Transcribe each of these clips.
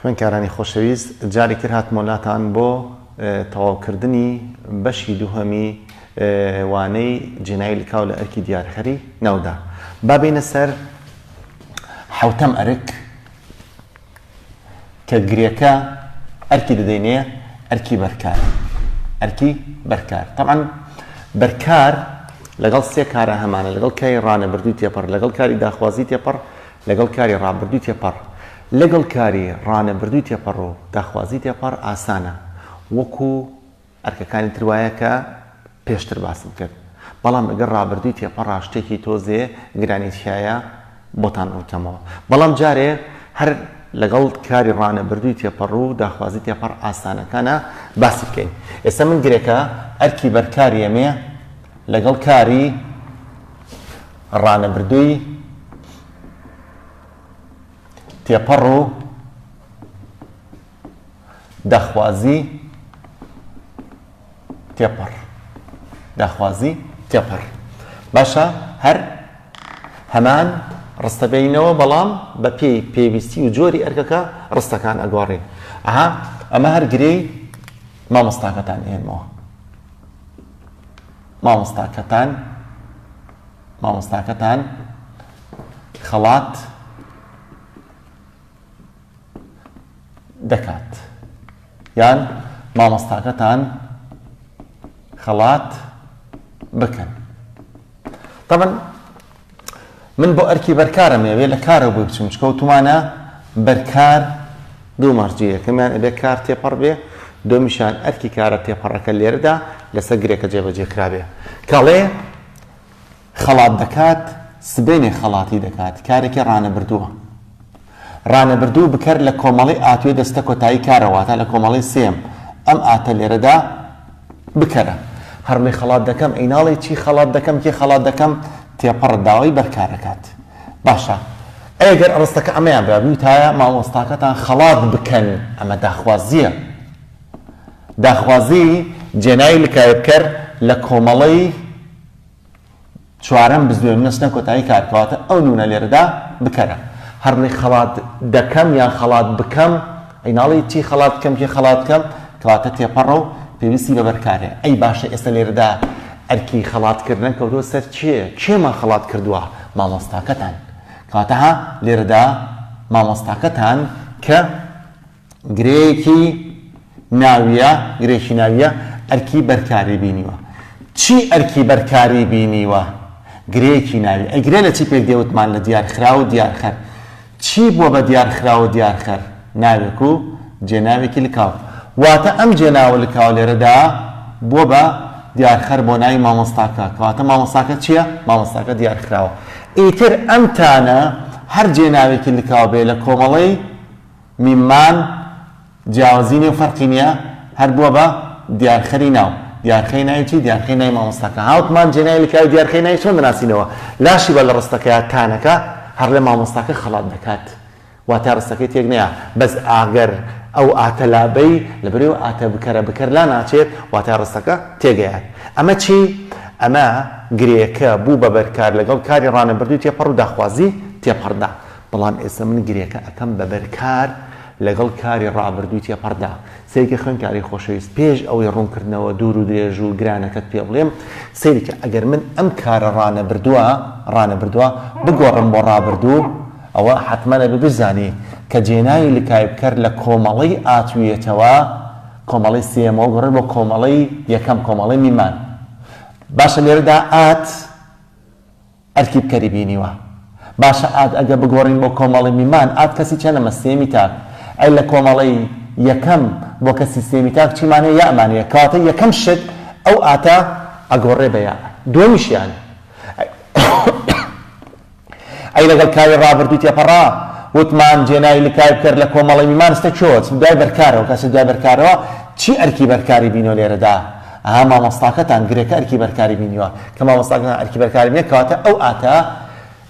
خوێنکارانی خۆشەویست جارێک کرد هاتمۆلاتان بۆ تەواوکردنی بەشی دووهەمی وانەی جێنایی لکاو لە ئەرکی دیارخەری ناودا. با بینە سەر حوتەم ئەرک کە گرێکە ئەرکی دەدەینێ ئەرکی بەرکار. ئەرکی بەرکار طبعا بەرکار لەگەڵ سێ کارە هەمانە، لەگەڵ کاری ڕانەبردووی تێپەڕ، لەگەڵ کاری داخوازی تێپەڕ، لەگەڵ کاری ڕابردووی تێپەڕ. لەگەڵ کاری ڕانەبردووی تێپەڕ و داخوازی تێپەڕ ئاسانە، وەکو ئەرکەکانی تر وایە کە پێشتر باسم کرد. بەڵام ئەگەر ڕابردووی تێپەڕ شتێکی تۆزێ گرانیتیایە بۆتان ڕوتەمەوە. بەڵام جارێ هەر لەگەڵ کاری ڕانەبردووی تێپەڕ و داخوازی تێپەڕ ئاسانەکانە باسی بکەین. ئێستا من گرێکە ئەرکی بەرکاری ئەمێ لەگەڵ کاری ڕانەبردووی تێپەڕ و داخوازی تێپەڕ. داخوازی تێپەڕ باشە، هەر هەمان ڕستە بینەوە، بەڵام بە پێی پێویستی و جۆری ئەرکەکە ڕستەکان ئەگۆڕێن. ئەمە هەر گرەی مامۆستاکەتان ئێنمەوە. مامۆستاکەتان خەڵات دەکات، یان مامۆستاکەتان خەڵات بکەن. طبعا من بۆ ئەرکی بەرکارم ئەوێ لە کارەوە بۆ بچم، چکەوتمانە بەرکار دوو مەرجەیە، کەمیان ئەبێ کار تێپەڕ بێ، دۆمیشان ئەرکی کارە تێپەڕەکە لێرەدا لەسەر گرێکە جێبەجێ کرابێ. کەڵێ خەڵات دەکات، سبەینێ خەڵاتی دەکات، کارێکی ڕانەبردووە. ڕانەبردوو بکەر لە کۆمەڵی ئاتوێ دەستە کۆتایی کارەواتە لە کۆمەڵی سێم ئەم ئاتە لێرەدا بکەرە. هەرڵێ خەڵات دەکەم ئەیناڵی چی خەڵات دەکەم، کێ خەڵات دەکەم، تێپەڕ داوای بەرکارەکات. باشە، ئەگەر ئەڕستەکە ئەمەیان بابیوتایە مامۆستاکەتان خەڵات بکەن، ئەمە داخوازیە. داخوازی جێنایی لکایە بکەر لە کۆمەڵی چوارەم بزوێن نەچنە کۆتایی کارکەواتە ئەو نونە لێرەدا بکەرە. هەرڵێ خەڵات دەکەم یان خەڵات بکەم، ئەیناڵی چی خەڵات بکەم، کێ خەڵات بکەم، کەواتە تێپەڕە و پێویستی بە بەرکارێ. ئەی باشە ئێستا لێرەدا ئەرکی خەڵاتکردن کەوتووە سەر کێمان خەڵات کردووە؟ مامۆستاکەتان. کەواتە لێرەدا مامۆستاکەتان کە گرەیەکی ناویە ئەرکی بەرکاری بینیوە. چی ئەرکی بەرکاری بینیوە؟ گرەیەکی ناوی. ئەگرێ لە چی پێک دێوتمان؟ لە دیارخرا و دیارخەر. چی بووە بە دیارخرا و دیارخەر؟ ناوێک و جێناوێکی لکاو. واتە ئەم جێناوە لکاو لێرەدا بووە بە دیارخەر بۆ ناوی مامۆستاکە. کەواتە مامۆستاکە چییە؟ مامۆستاکە دیارخراوە. ئیتر ئەمتانە هەر جێناوێکی لکاو بێ لە کۆمەڵەی میمان جیاوازینی و فەرقی نییە، هەر بووە بە دیارخەری ناو. دیارخەی ناوی چی؟ دیارخەی ناوی مامۆستاکە. هاوتمان جێناوی لکاوی دیارخەی ناوی چۆن بناسینەوە؟ لاشی بە لە ڕستەکەیە تانەکە هەر لە مامۆستاکە خەڵات دەکات، واتە ڕستەکەی تێک نییە. بەس ئاگەر ئەو ئاتە لابەی لەبەرەوە ئاتە بکەر لا ناچێت، واتە ڕستەکە تێگەیات. ئەمە چی؟ ئەمە گرێکە بوو بە بەرکار لەگەڵ کاری ڕانەبردووی تێپەڕ و داخوازی تێپەڕدا. بەڵام ئێستا من گرێکە ئەەکەم بە بەرکار لەگەڵ کاری ڕابردووی تێپەڕدا. سەیرکە خوێنکاری خۆشەویست، پێش ئەوەی ڕوونکردنەوە دوور و درێژ و گرانەکەت پێ بڵێم، سەیرکە ئەگەر من ئەم کارە ڕانەبردووە بگۆڕم بۆ ڕابردوو، ئەوە حتممە لە بزانی کە جێناوی لکای بکەر لە کۆمەڵی ئاتوویەتەوە، کۆمەڵی سێمەوە گۆڕێت بۆ کۆمەڵی یەکەم، کۆمەڵی میمان. باشە لێرەدا ئات ئەرکی بکەری بینیوە. باشە ئات ئەگە بگۆڕین بۆ کۆمەڵی میمان، ئات کەسی چەندەمە؟ سێمی تاک. ئەی لە کۆمەڵی یەکەم بۆ کەسی سێمی تاک چیمانەیە؟ یەمانەیە. کەواتە یەکەم شت ئەو ئاتە ئەگۆڕێ بە یا. دومیشیان ئەی لەگەڵ کاری ڕابردووی تێپەڕا وتمان جێناوی لکای بکەر لە کۆمەڵی میمان ستە چۆت دوای بەرکارەوە. کەسە دوای بەرکارەوە چی ئەرکی بەرکاری بینەوە لێرەدا؟ مامۆستاکەتان گرێکە ئەرکی بەرکاری بینیوە. کە مامۆستاکەتان ئەرکی بەرکاری بینێت، کەواتە ئەو ئاتە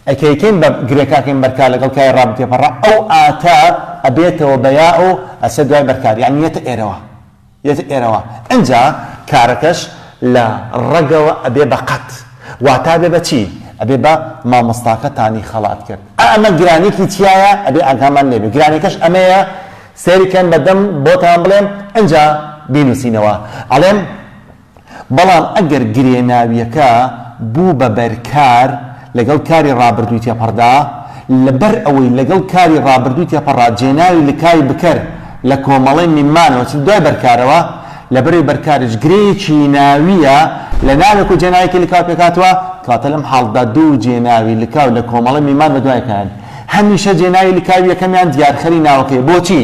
ئەکەیکەین بە گرێکاکەین بەرکار لەگەڵ کاری ڕابردووی تێپەڕا، ئەو ئاتە ئەبێتەوە بە یا و ئەسە دوای بەرکار، یعنی یەتە ئێرەوە. ئەنجا کارەکەش لە ڕەگەوە ئەبێ بە قەت، واتا بێ بە چی؟ ئەبێ بە مامۆستاکەتانی خەڵات کرد. ئەمە گرانێکی چیایە؟ ئەبێ ئاگامان لێبێ. گرانێکەش ئەمەیە سێریکەن بەدەم بۆتان بڵێم ئەنجا بینوسینەوە ئەڵێم بەڵام ئەگەر گرێناویەکە بوو بە بەرکار لەگەڵ کاری ڕابردووی تێپەڕدا لەبەر ئەوەی لەگەڵ کاری ڕابردووی تێپەڕا جێناوی لکای بکەر لە کۆمەڵی میمانەوە چ دوای بەرکارەوە لەبەری بەرکارش گرێکی ناویە لە ناوێک و جێناوێکی لکاو پێکاتوە کاتە لەم حاڵدا دوو جێناوی لکاو لە کۆمەڵی میمان بە دوایکان هەمیشە جێناوی لکاوی یەکەمیان دیارخەری ناوەکەی بۆچی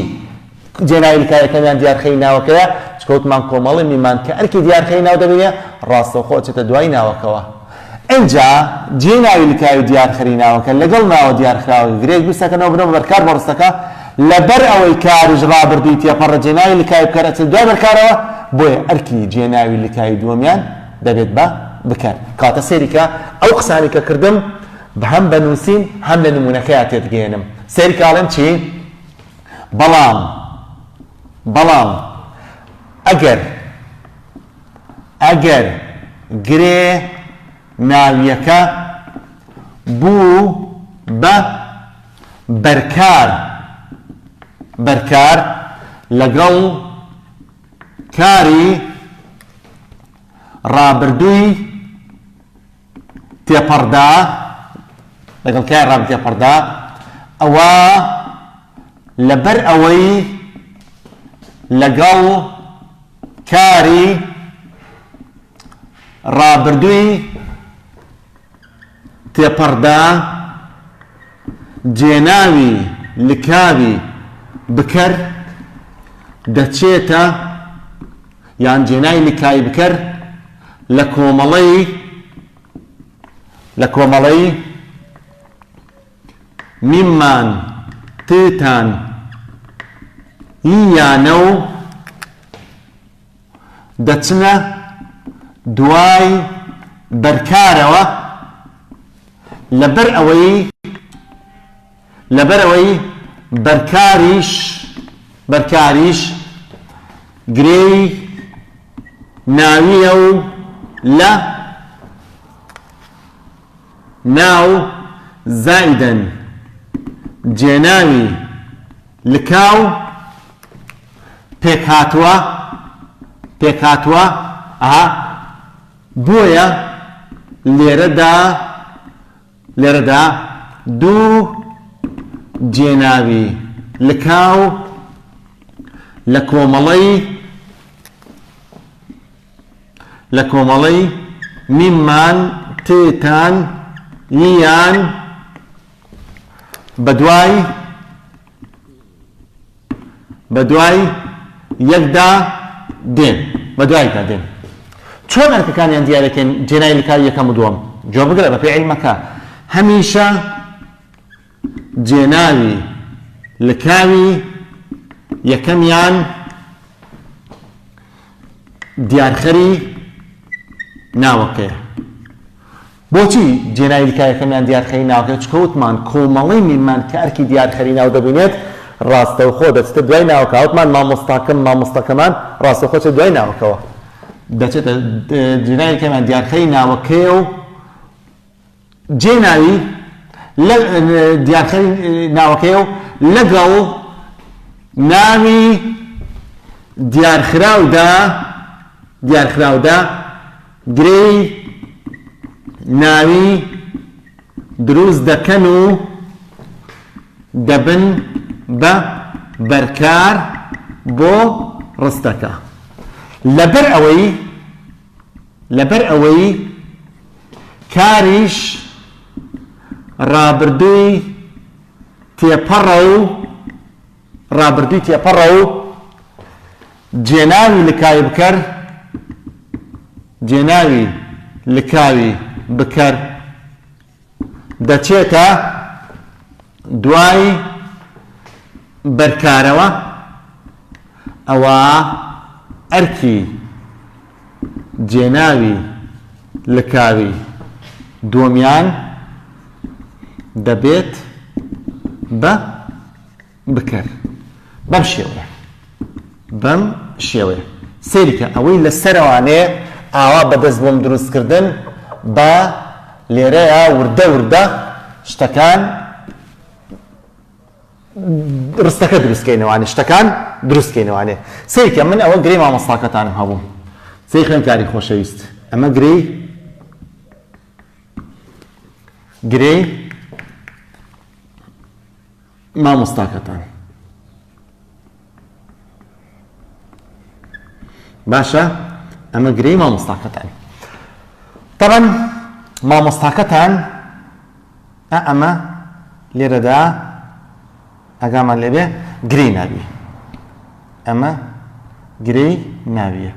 جێناوی لکاو یەکەمیان دیارخەری ناوەکەیە چکەوتمان کۆمەڵی میمان کە ئەرکی دیارخەری ناو دەبێت ڕاستەوخۆ چێتە دوای ناوەکەوە ئەنجا جێناوی لکاوی دیارخەری ناوەکە لەگەڵ ناوە دیارخراوی گرێک بیستەکەنەوە بنەوە بەرکار بۆ ڕستەکە لەبەر ئەوەی کارش ڕابردووی تێپەڕە جێناوی لکاوی بکەرەچێت دوای بەرکارەوە بۆیە ئەرکی جێناوی لکاوی دووەمیان دەبێت بە بکەر کاتە سێریکە ئەو قسانی کە کردم بە هەم بە نووسین هەم لە نمونونەکەی تێدگەێنم سێریکاڵم چی؟ بەڵام ئەگەر گرێ ناویەکە بوو بە بەرکار لەگەڵ کاری ڕابردووی تێپەڕدا لەگەڵ کاری ڕابردووی تێپەڕدا ئەوە لەبەر ئەوەی لەگەڵ کاری ڕابردووی تێپەڕدا جێناوی لکاوی بکەر دەچێتە یان جێناوی لکاوی بکەر لە کۆمەڵەی میمان تێتان یانە و دەچنە دوای بەرکارەوە لەبەر ئەوەی بەرکاریش گرێی ناویە و لە ناو زائدەن جێناوی لکاو پێکهاتووە بۆیە لێرەدا دوو جێناوی لکاو لە کۆمەڵەی میمان تێتان یان بەدوای یەکدا دێن چۆن ئەرکەکانیان دیارەکەن جێناوی لکاوی یەکەم و دووەم جۆ بگرە بە پێی عیلمەکە هەمیشە جێناوی لکاوی یەکەمیان دیارخەری ناوەکەیە بۆچی جێناوی لکاوی یەکەمیان دیارخەری ناوەکەیە چکەوتمان کۆمەڵی میمان کە ئەرکی دیارخەری ناو دەبینێت ڕاستەوخۆ دەچێتە دوای ناوەکە وتمان مامۆستاکەمان ڕاستەوخۆ چێت دوای ناوەکەوە دەچێتە جێناوی یەکەمیان دیارخەری ناوەکەیە و جێناوی دیارخەری ناوەکەیە و لەگەڵ ناوی دیارخراودا گرێی ناوی دروست دەکەن و دەبن بە بەرکار بۆ ڕستەکە لەبەر ئەوەی کاریش ڕابردووی تێپەڕە و جێناوی لکاوی بکەر دەچێتە دوای بەرکارەوە ئەوە ئەرکی جێناوی لکاوی دووەمیان دەبێت بە بکەر بەم شێوەیە سێریکە ئەوەی لەسەرەوانێ ئاوا بەدەست بۆم دروستکردن بە لێرەیە وردە شتەکان ڕستەکە دروستکەینەوەوانێ شتەکان دروستکەینەوەوانێ سێکە من ئەوە گرەی مامۆستاکەتانم هەبوو سێ خوێندکاری خۆشەویست ئەمە گرەی مامۆستاکەتان باشە ئەمە گرەی مامۆستاکەتان طبعا مامۆستاکەتان ئەمە لێرەدا ئەگامان لێبێ گرەی ناوی ئەمە گرەی ناویە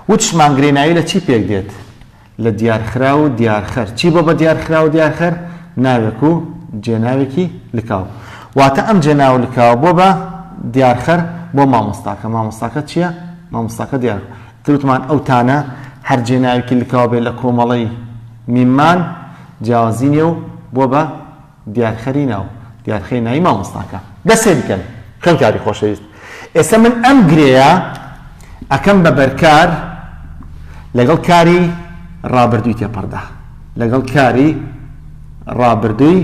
وتشمان گرەی ناوی لە چی پێک دێت لە دیارخرا و دیارخەر چی بۆ بە دیارخرا و دیارخەر ناوێک و جێناوێکی لکاو واتە ئەم جێناو لکاو بۆ بە دیارخەر بۆ مامۆستاکە چییە مامۆستاکە دیار تروتمان ئەو تانە هەر جێناوێکی لکاو بێت لە کۆمەڵەی میمان جیاوازی نیە و بۆ بە دیارخەری ناو دیارخەری ناوی مامۆستاکە دەسێ بکەن خوێندکاری خۆشەویست ئێستا من ئەم گرەیە ئەکەم بە بەرکار لەگەڵ کاری ڕابردووی تێپەڕدا لەگەڵ کاری ڕابردووی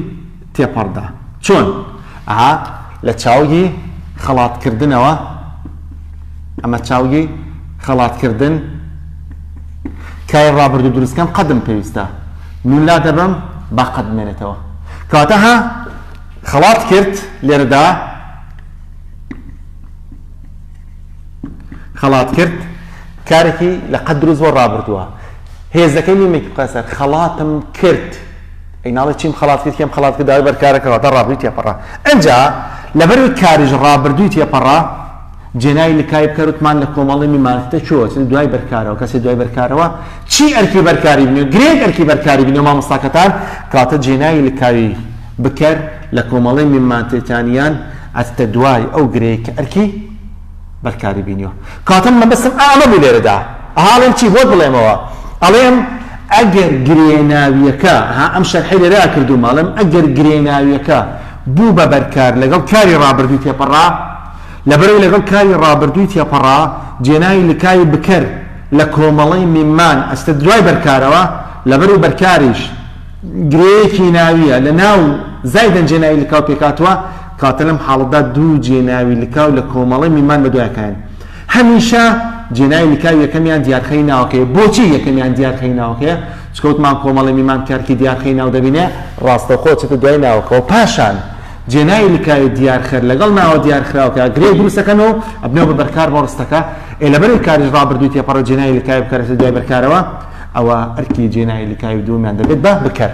تێپەڕدا چۆن لە چاوی خەڵاتکردنەوە ئەمە چاوی خەڵاتکردن کای ڕابردوو دروستکەم قەدم پێویستە نون لا دەبم با قەد مێنێتەوە کاتە خەڵات کرد لێرەدا خەڵات کرد کارێکی لە قەد دروست بۆ ڕابردووە هێزەکەی نیمێکی قەسەر خەڵاتم کرد ئەیناڵی چیم خەڵات کرد کێم خەڵات کرد داوای بەرکارەکەواتە ڕابردووی تێپەڕا ئەنجا لەبەروی کاریش ڕابردووی تێپەڕا جێناوی لکای بکەوتمان لە کۆمەڵی میمانەتە چۆ دوای بەرکارەوە کەسێ دوای بەرکارەوە چی ئەرکی بەرکاری بنێ گرێک ئەرکی بەرکاری بنێ مامۆستاکەتان کاتە جێناوی لکاوی بکەر لە کۆمەڵی میمانەتیانیان ئەستە دوای ئەو گرەیە کە ئەرکی بەرکاری بینیەوە کاتم مەبەستم ئامە بوو لێرەدا ئاڵێم چی بۆ بڵێمەوە ئەڵێم ئەگەر گرێناویەکە ئەم شەرحەی لێرە کردووم ئەڵێم ئەگەر گرێناویەکە بوو بە بەرکار لەگەڵ کاری ڕابردووی تێپەڕا لەبەرەوەی لەگەڵ کاری ڕابردووی تێپەڕا جێناوی لکای بکەر لە کۆمەڵەی میمان ئەستە دوای بەرکارەوە لەبەروی بەرکاریش گرەیەکی ناویە لە ناو زایدەن جێناوی لکاو پێکاتوە کاتە لەم حاڵەتدا دوو جێناوی لکاو لە کۆمەڵەی میمان بەدوایەکەیان هەمیشە جێناوی لکاو یەکەمیان دیارخەی ناوەکەیە بۆچی یەکەمیان دیارخەی ناوەکەیە چکەوتمان کۆمەڵی میمان کارکی دیارخەی ناو دەبینێ ڕاستەوخۆ چێتە دوای ناوەکەەوە پاشان جێناوی لکاوی دیارخەر لەگەڵ ناوە دیارخراوکە گرێ دروستەکەنەوە ئەبنەوە بە بەرکار بۆ ڕستەکە لەبەروی کاریش ڕابردووی تێپەڕە جێناوی لکاوی بکەرێتە دوای بەرکارەوە ئەوە ئەرکی جێناوی لکاوی دوومیان دەبێت بە بکەر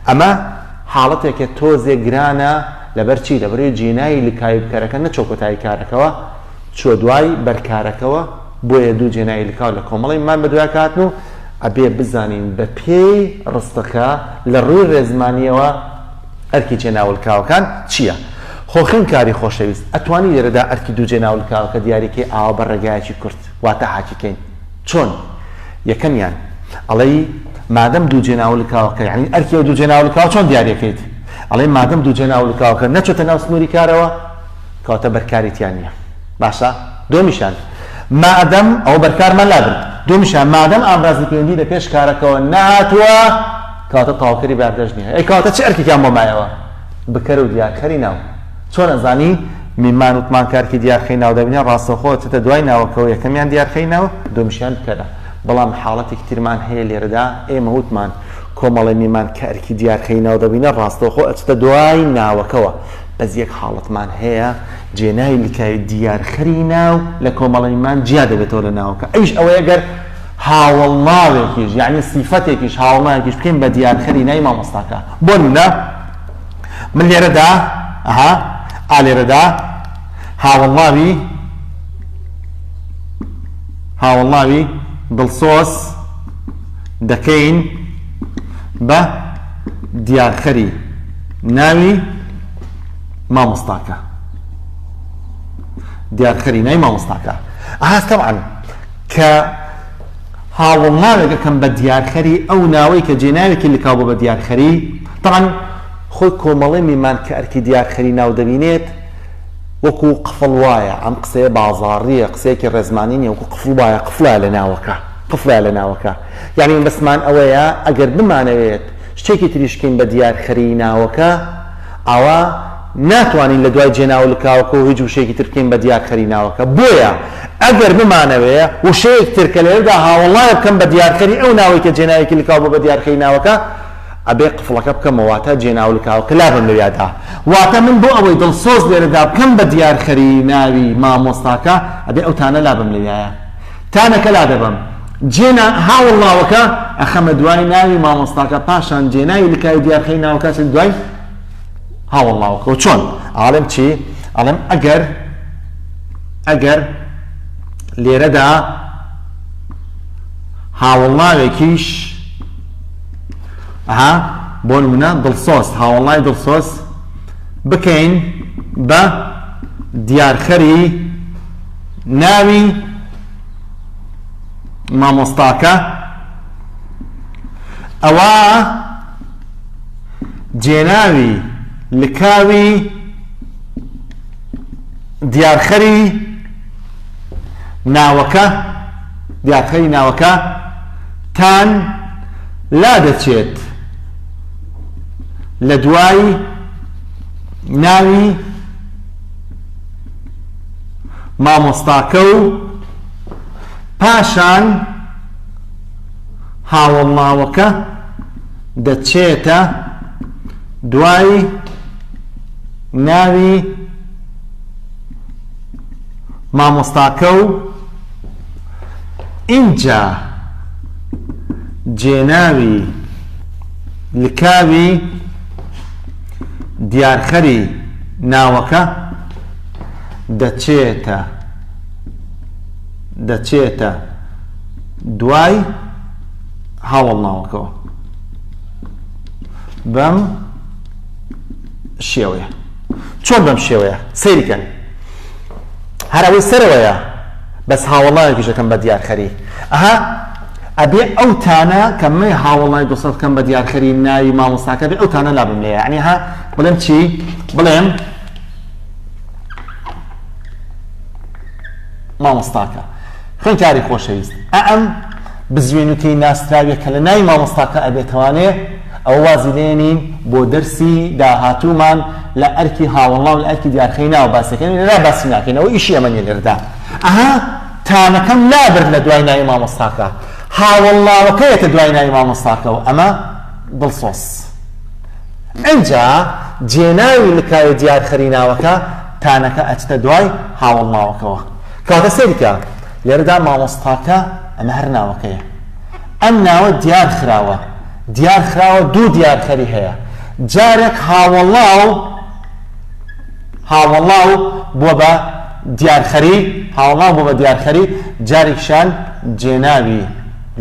ئەمە حاڵەتێکە تۆزێ گرانە لەبەر چی لەبەروی جێناوی لکاوی بکەرەکە نەچۆ کۆتایی کارەکەوە چۆ دوای بەرکارەکەەوە بۆیە دوو جێناوی لکاو لە کۆمەڵی مان بەدوای کاتن و ئەبێ بزانین بە پێی ڕستەکە لە ڕووی ڕێزمانیەوە ئەرکی جێناولکاوەکان چییە؟ خۆخێنکاری خۆشەویست ئەتوانی لێرەدا ئەرکی دوو جێناولکاوەکە دیاریکەی ئاوا بە ڕێگایەکی کورت واتە حاکیکەین چۆن؟ یەکەمیان ئەڵەی مادەم دوو جێناولکاوەکە یعنی ئەرکی دوو جێناولکاو چۆن دیاریەکەیت؟ ئەڵەی مادەم دوو جێناولکاوەکە نەچۆتە ناو سنووری کارەوە کەواتە بەرکاریتیان نییە باشە؟ دومیشان مادەم ئەو بەرکارمان لابن دومیشان مادەم ئامرازی پەیوەندی لە پێش کارەکەەوە نهاتووە کاتە تاواکەری باردەژ نییە ئەی کاتە چ ئەرکێکیان بۆ مایەوە بکەر و دیارخەری ناو چۆن ئەزانی میمان وتمان کارکی دیارخەی ناو دەبینێ ڕاستەوخۆ چێتە دوای ناوەکەەوە یەکەمیان دیارخەی ناو دومیشیان بکەرە بەڵام حاڵەتێکی ترمان هەیە لێرەدا ئێمە وتمان کۆمەڵی میمان کە ئەرکی دیارخەی ناو دەبینە ڕاستەوخۆ ئەچێتە دوای ناوەکەەوە بەس یەک حاڵەتمان هەیە جێناوی لکای دیارخەری ناو لە کۆمەڵی میمان جیا دەبێتەوە لە ناوەکە ئەیش ئەوەیە گەر هاوڵناوێکیش یعنی سیفەتێکیش هاوڵناوێکیش بکەین بە دیارخەری ناوی مامۆستاکە بۆ نمونە من لێرەدا لێرەدا هاوڵناوی دڵسۆز دەکەین بە دیارخەری ناوی مامۆستاکە دیارخەری ناوی مامۆستاکە طبعا کە هاوڵناوێکەکەم بە دیارخەری ئەو ناوەی کە جێناوێکی لکاو بۆ بە دیارخەری طبعا خۆی کۆمەڵی میمان کە ئەرکی دیارخەری ناو دەبینێت وەکو قفڵ وایە ئەم قسەیە بازاڕیە قسەیەکی ڕێزمانی نیە وەکو قفڵ وایە قفڵە لە ناوەکە یعنی بەسمان ئەوەیە ئەگەر بمانەوێت شتێکی تریشکین بە دیارخەری ناوەکە ئەوە ناتوانین لە دوای جێناو لکاوەکە و هیچ وشەیەکی تر بکەین بە دیارخەری ناوەکە. بۆیە ئەگەر بمانەوەیە وشەیەک تر کە لێرەدا هاوڵایە بکەم بە دیارخەری ئەو ناوەی کە جێناوێکی لکاو بۆ بە دیارخەری ناوەکە ئەبێ قفڵەکە بکەمەوە واتە جێناو لکاوەکە لابم لەوێدا. واتە من بۆ ئەوەی دڵسۆز لێرەدا بکەم بە دیارخەری ناوی مامۆستاکە ئەبێ ئەو تانە لابم لەوێیە. تانەکە لا دەبم جێنا هاوڵاوەکە ئەخەمە دوای ناوی مامۆستاکە پاشان جێناوی لکاوی دیارخەری ناوەکە دوای هاوڵاوەکە. و چۆن ئاڵێم چی؟ ئاڵێم ئەگەر لێرەدا هاوڵاوێکیش بۆ نمونە دڵسۆز هاوڵای دڵسۆز بکەین بە دیارخەری ناوی مامۆستاکە ئەوە جێناوی لکاوی دیارخەری ناوەکە تان لا دەچێت لە دوای ناوی مامۆستاکە و پاشان هاوڵاوەکە دەچێتە دوای ناوی مامۆستاکە و اینجا جێناوی لکاوی دیارخەری ناوەکە دەچێتە دوای هاوڵناوەکەوە بەم شێوەیە. چۆن بەم شێوەیە؟ سەیریکەن هەراوی سەرەوەیە بەس هاوڵناوێکیش دەکەم بە دیارخەری. ئەبێ ئەو تانە کە من هاوڵناوی دۆسە بکەم بە دیارخەری ناوی مامۆستاکە بێ ئەو تانە لابم لێیە. یعنی بڵێم چی؟ بڵێم مامۆستاکە خوێندکاری خۆشەویست ئەم بزوێنوکەی ناستراویە کە لە ناوی مامۆستاکە ئەبێتوانێ ئەو وازی لێنین بۆ دەرسی داهاتوومان لە ئەرکی هاوڵناو لە ئەرکی دیارخەری ناو باسەکەین لەلا باسی ناکەینەوە ئیشی ئەمەنیە لێرەدا. تانەکەم لابرد لە دوای ناوی مامۆستاکە هاوڵناوەکەیەتە دوای ناوی مامۆستاکەەوە ئەمە دڵسۆز. ئەنجا جێناوی لکاوی دیارخەری ناوەکە تانەکە ئەچتە دوای هاوڵناوەکەوە. کاتە سەریکە لێرەدا مامۆستاکە ئەمە هەر ناوەکەیە. ئەم ناوە دیارخراوە دوو دیارخەری هەیە. جارێک هاوڵناو بۆ بە دیارخەری جارێکشان جێناوی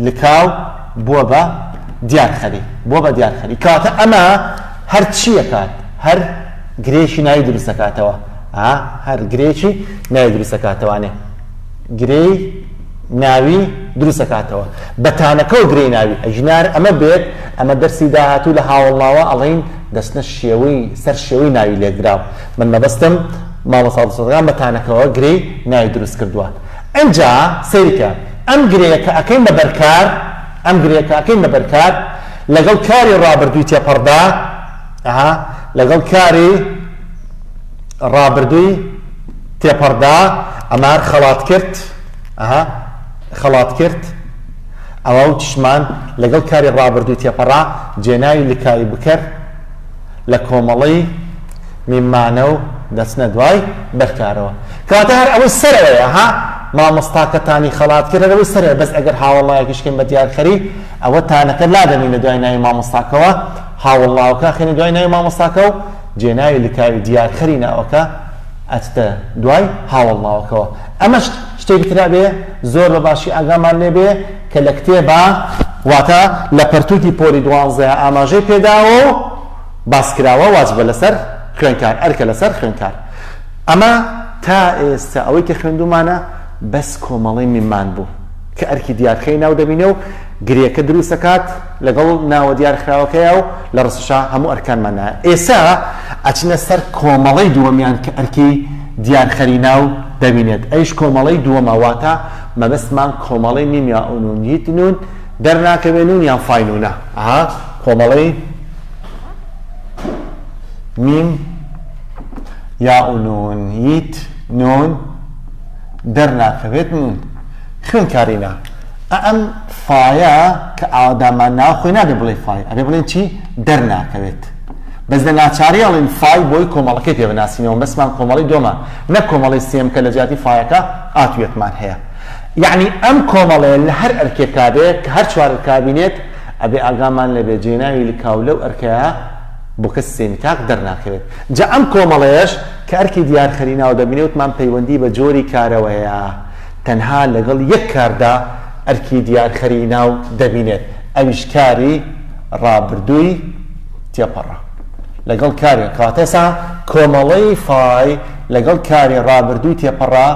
لکاو بۆ بە دیارخەری. کاتە ئەمە هەر چیەکات؟ هەر گرێشی ناوی دروستەکاتەوە. هەر گرێکی ناوی دروستەکاتەوانێ گرەی ناوی دروستەکاتەوە بەتانەکە و گرەی ناوی ئەژنار ئەمە بێت. ئەمە دەرسی داهاتوو لە هاوڵناوە ئەڵین دەستنە سەر شێوەی ناوی لێکراو. من مەبەستم مامۆستاکان بەتانەکەەوە گرەی ناوی دروست کردووە. ئەنجا سەیریکە ئەم گرەیەکە ئەەکەین بە بەرکار لەگەڵ کاری ڕابردووی تێپەڕدا لەگەڵ کاری ڕابردووی تێپەڕدا ئەمار خەڵات کرد ئەوە و چشمان لەگەڵ کاری ڕابردووی تێپەڕا جێناوی لکاوی بکەر لە کۆمەڵی میمانە و دەچنە دوای بەرکارەوە. کاتە هەر ئەوەی سەرەوەیە مامۆستاکەتانی خەڵات کرد ئەوەی سەرەوە. بەس ئەگەر هاوڵناوێکیشکەین بە دیارخەری ئەوە تانەکە لادەمین لە دوای ناوی مامۆستاکەوە هاوڵناوەکە خێنە دوای ناوی مامۆستاکە و جێناوی لکاوی دیارخەری ناوەکە ئەچتە دوای هاوڵناوەکەوە. ئەمە شتێکی ترا بێ زۆر بە باشی ئاگامان لێ بێ کە لە کتێبە واتە لە پەرتووکی پۆلی 12 ئاماژەی پێداوە و باسکراوە واجبە لەسەر خوێندکار ئەرکە لەسەر خوێندکار. ئەمە تا ئێستا ئەوەی کە خوێندومانە بەس کۆمەڵی میمان بوو کە ئەرکی دیارخەری ناو دەبینێ و گرێەکە دروستەکات لەگەڵ ناوە دیارخراوەکەیە و لە ڕستشا هەموو ئەرکانمان نایە. ئێستا ئەچنە سەر کۆمەڵی دووەمیان کە ئەرکی دیارخەری ناو دەبینێت. ئەیش کۆمەڵی دووەمە واتە مەبەستمان کۆمەڵی میم یا ئونون یتنون دەرناکەوێ نون یان فاینونە. کۆمەڵی میم یا و نون ییت نون دەرناکەوێت نون خوێنکارینا ئەم فایە کە ئاوادامان ناوە خۆی نابێ بڵێ فای ئەبێ بڵێن چی دەرناکەوێت بەس لە ناچاری ئەڵێن فای بۆی کۆمەڵەکەی پێ بناسینەوە بەسمان کۆمەڵی دۆمان نەک کۆمەڵی سێم کە لە جیاتی فایەکە ئاتوێتمان هەیە یعنی ئەم کۆمەڵەیە لە هەر ئەرکێکا بێت کە هەر چوار ئەرکابینێت ئەبێ ئاگامان لەبێ جێناوی لکاو لەو ئەرکەیە بۆ کەس سێمی تاک دەرناکەوێت جا ئەم کۆمەڵەیەش کە ئەرکی دیارخەری ناو دەبینێت وتمان پەیوەندی بە جۆری کارەوەیە تەنها لەگەڵ یەک کاردا ئەرکی دیارخەری ناو دەبینێت ئەویش کاری ڕابردووی تێپەڕە لەگەڵ کاری کاتەسا کۆمەڵەی فای لەگەڵ کاری ڕابردووی تێپەڕە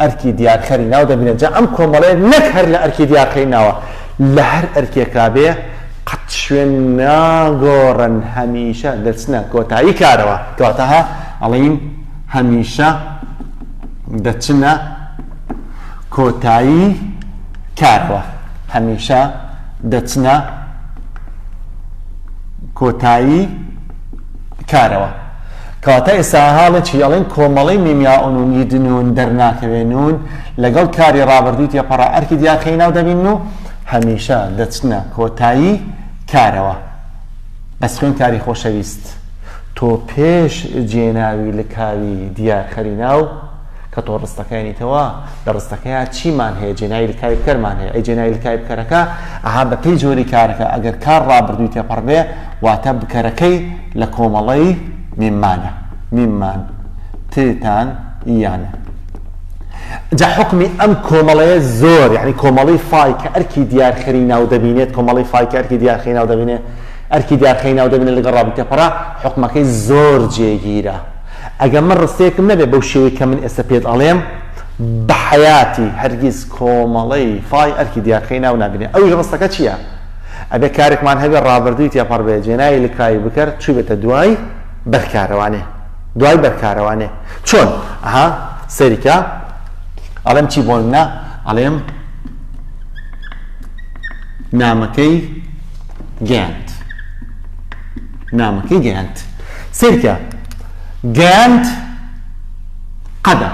ئەرکی دیارخەری ناو دەبینێت جا ئەم کۆمەڵەیە نەک هەر لە ئەرکی دیارخەری ناوە لە هەر ئەرکێکا بێ قەت شوێن ناگۆڕن هەمیشە دەچنە کۆتایی کارەوە کەواتەها ئەڵێین هەمیشە دەچنە کۆتایی کارەوە هەمیشە دەچنە کۆتایی کارەوە کەواتە ئێستا هاڵێکی ئەڵێن کۆمەڵەی میمیاونونی دنون دەرناکەوێنون لەگەڵ کاری ڕابردووی تێپەڕە ئەرکی دیارخەری ناو دەبین و هەمیشە دەچنە کۆتایی کارەوە بەس خوێن کاری خۆشەویست تۆ پێش جێناوی لە کاری دیارخەری ناو کە تۆ ڕستەکەیانیتەوە لە ڕستەکەیە چیمان هەیە جێناوی لکای بکەرمان هەیە ئەی جێناوی لکای بکەرەکە ئەها بە پێی جۆری کارەکە ئەگەر کار ڕابردووی تێپەڕ بێ واتە بکەرەکەی لە کۆمەڵەی میممانە میممان تێتان یانە جا حکمی ئەم کۆمەڵەیە زۆر یعنی کۆمەڵی فای کە ئەرکی دیارخەری ناو دەبینێت کۆمەڵی فای کە ئەرکی دیارخەری ناو دەبینێت ئەرکی دیارخەری ناو دەبینێت لەگەڵ ڕابردووی تێپەڕە حکمەکەی زۆر جێگیرە ئەگەر من ڕستەیەکم نەبێ بەو شێوەی کە من ئێستا پێت ئەڵێم بە حەیاتی هەرگیز کۆمەڵەی فای ئەرکی دیارخەری ناو نابینێت ئەویش ڕستەکە چییە ئەبێ کارێکمان هەبێ ڕابردووی تێپەڕ بێ جێناوی لکای بکەر چوو بێتە دوای بەرکارەوانێ دوای بەرکارەوانێ چۆن ئەها سەریکە ئەڵێم چی بۆ منە ئەڵێم نامەکەی گەیاند نامەکەی گەیاند سەریکە گەیاند قەدە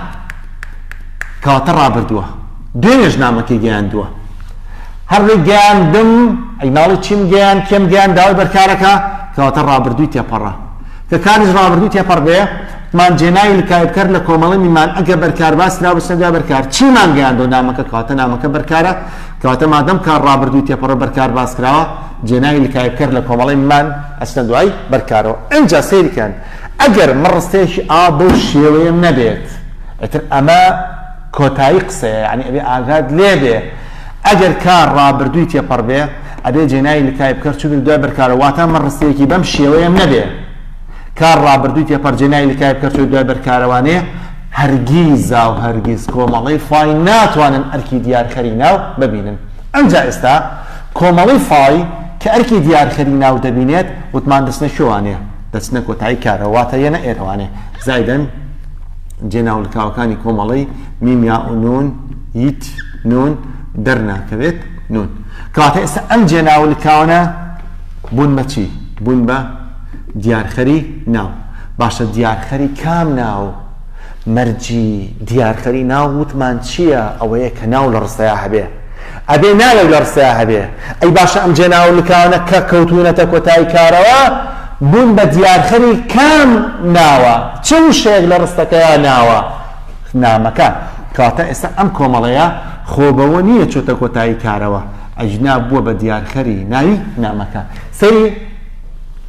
کەواتە ڕابردووە دوێنێش نامەکەی گەیاندووە هەڕێ گەیاندم ئەی ناڵی چیم گەیاند کێم گەیاند داوای بەرکارەکە کەواتە ڕابردووی تێپەڕە کە کاریش ڕابردووی تێپەڕ بێ مان جێناوی لکای بکەر لە کۆمەڵی میمان ئەگە بەرکار باس ناو بچنە دوای بەرکار چیمان گەیاندۆ نامەکە کەواتە نامەکە بەرکارە کەواتە مادەم کار ڕابردووی تێپەڕە بەرکار باس کراوە جێناوی لکای بکەر لە کۆمەڵی میمان ئەچنە دوای بەرکارەوە ئەنجا سەیرکەن ئەگەر من ڕستەیەکی بەو شێوەیەم نەبێت ئەتر ئەمە کۆتایی قسەیە یعنی ئەبێ ئاگات لێ بێ ئەگەر کار ڕابردووی تێپەڕ بێ ئەبێ جێناوی لکای بکەر چوو دوای بەرکارەوە واتە من ڕستەیەکی بەم شێوەیەم نەبێ کار ڕابردووی تێپەڕ جێناوی لکای بکەر چوو دوای بەرکارەوانێ هەرگیز و هەرگیز کۆمەڵەی فای ناتوانن ئەرکی دیارخەری ناو ببینن ئەنجا ئێستا کۆمەڵی فای کە ئەرکی دیارخەری ناو دەبینێت وتمان دەچنە شوانێ دەچنە کۆتایی کارەوە واتە یەنە ئێرەوانێ زایدەن جێناو لکاوەکانی کۆمەڵی میم یا و نون یت نون دەرناکەوێت نون کەواتە ئێستا ئەم جێناو لکاوانە بوون بە چی بوون بە دیارخەری ناو باشە دیارخەری کام ناو مەرجی دیارخەری ناو وتمان چییە ئەوەیە کە ناو لە ڕستەیە هەبێ ئەبێ ناوێک لە ڕستەیە هەبێ ئەی باشە ئەم جێناو لکاوانە کە کەوتونەتە کۆتایی کارەوە بوون بە دیارخەری کام ناوە چ شێک لە ڕستەکەیە ناوە نامەکە کاتە ئێستا ئەم کۆمەڵەیە خۆبەوە نییە چۆتە کۆتایی کارەوە ئەجنا بووە بە دیارخەری ناوی نامەکە سەری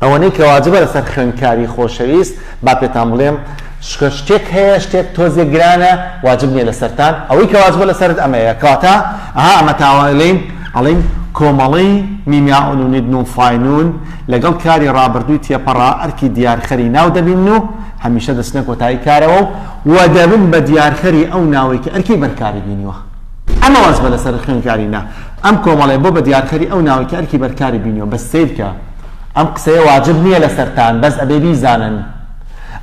ئەوەنەی کە واجبە لەسەر خوێندکاری خۆشەویست با پێتان بڵێم شتێک هەیە شتێک تۆزێک گرانە واجب نییە لەسەرتان ئەوەی کە واجبە لەسەرت ئەمەیە کاتە ئەمە تاوەڵێن ئەڵێن کۆمەڵەی میمیاونونی دنون فاینون لەگەڵ کاری ڕابردووی تێپەڕە ئەرکی دیارخەری ناو دەبین و هەمیشە دەچنە کۆتایی کارەوە و دەبن بە دیارخەری ئەو ناوەی کە ئەرکی بەرکاری بینیوە ئەمە واجبە لەسەر خوێندکاری نا ئەم کۆمەڵێ بۆ بە دیارخەری ئەو ناوەی کە ئەرکی بەرکاری بینیوە بەس سیرکە ئەم قسەیە واجب نییە لەسەرتان بەس ئەبێ بیزانن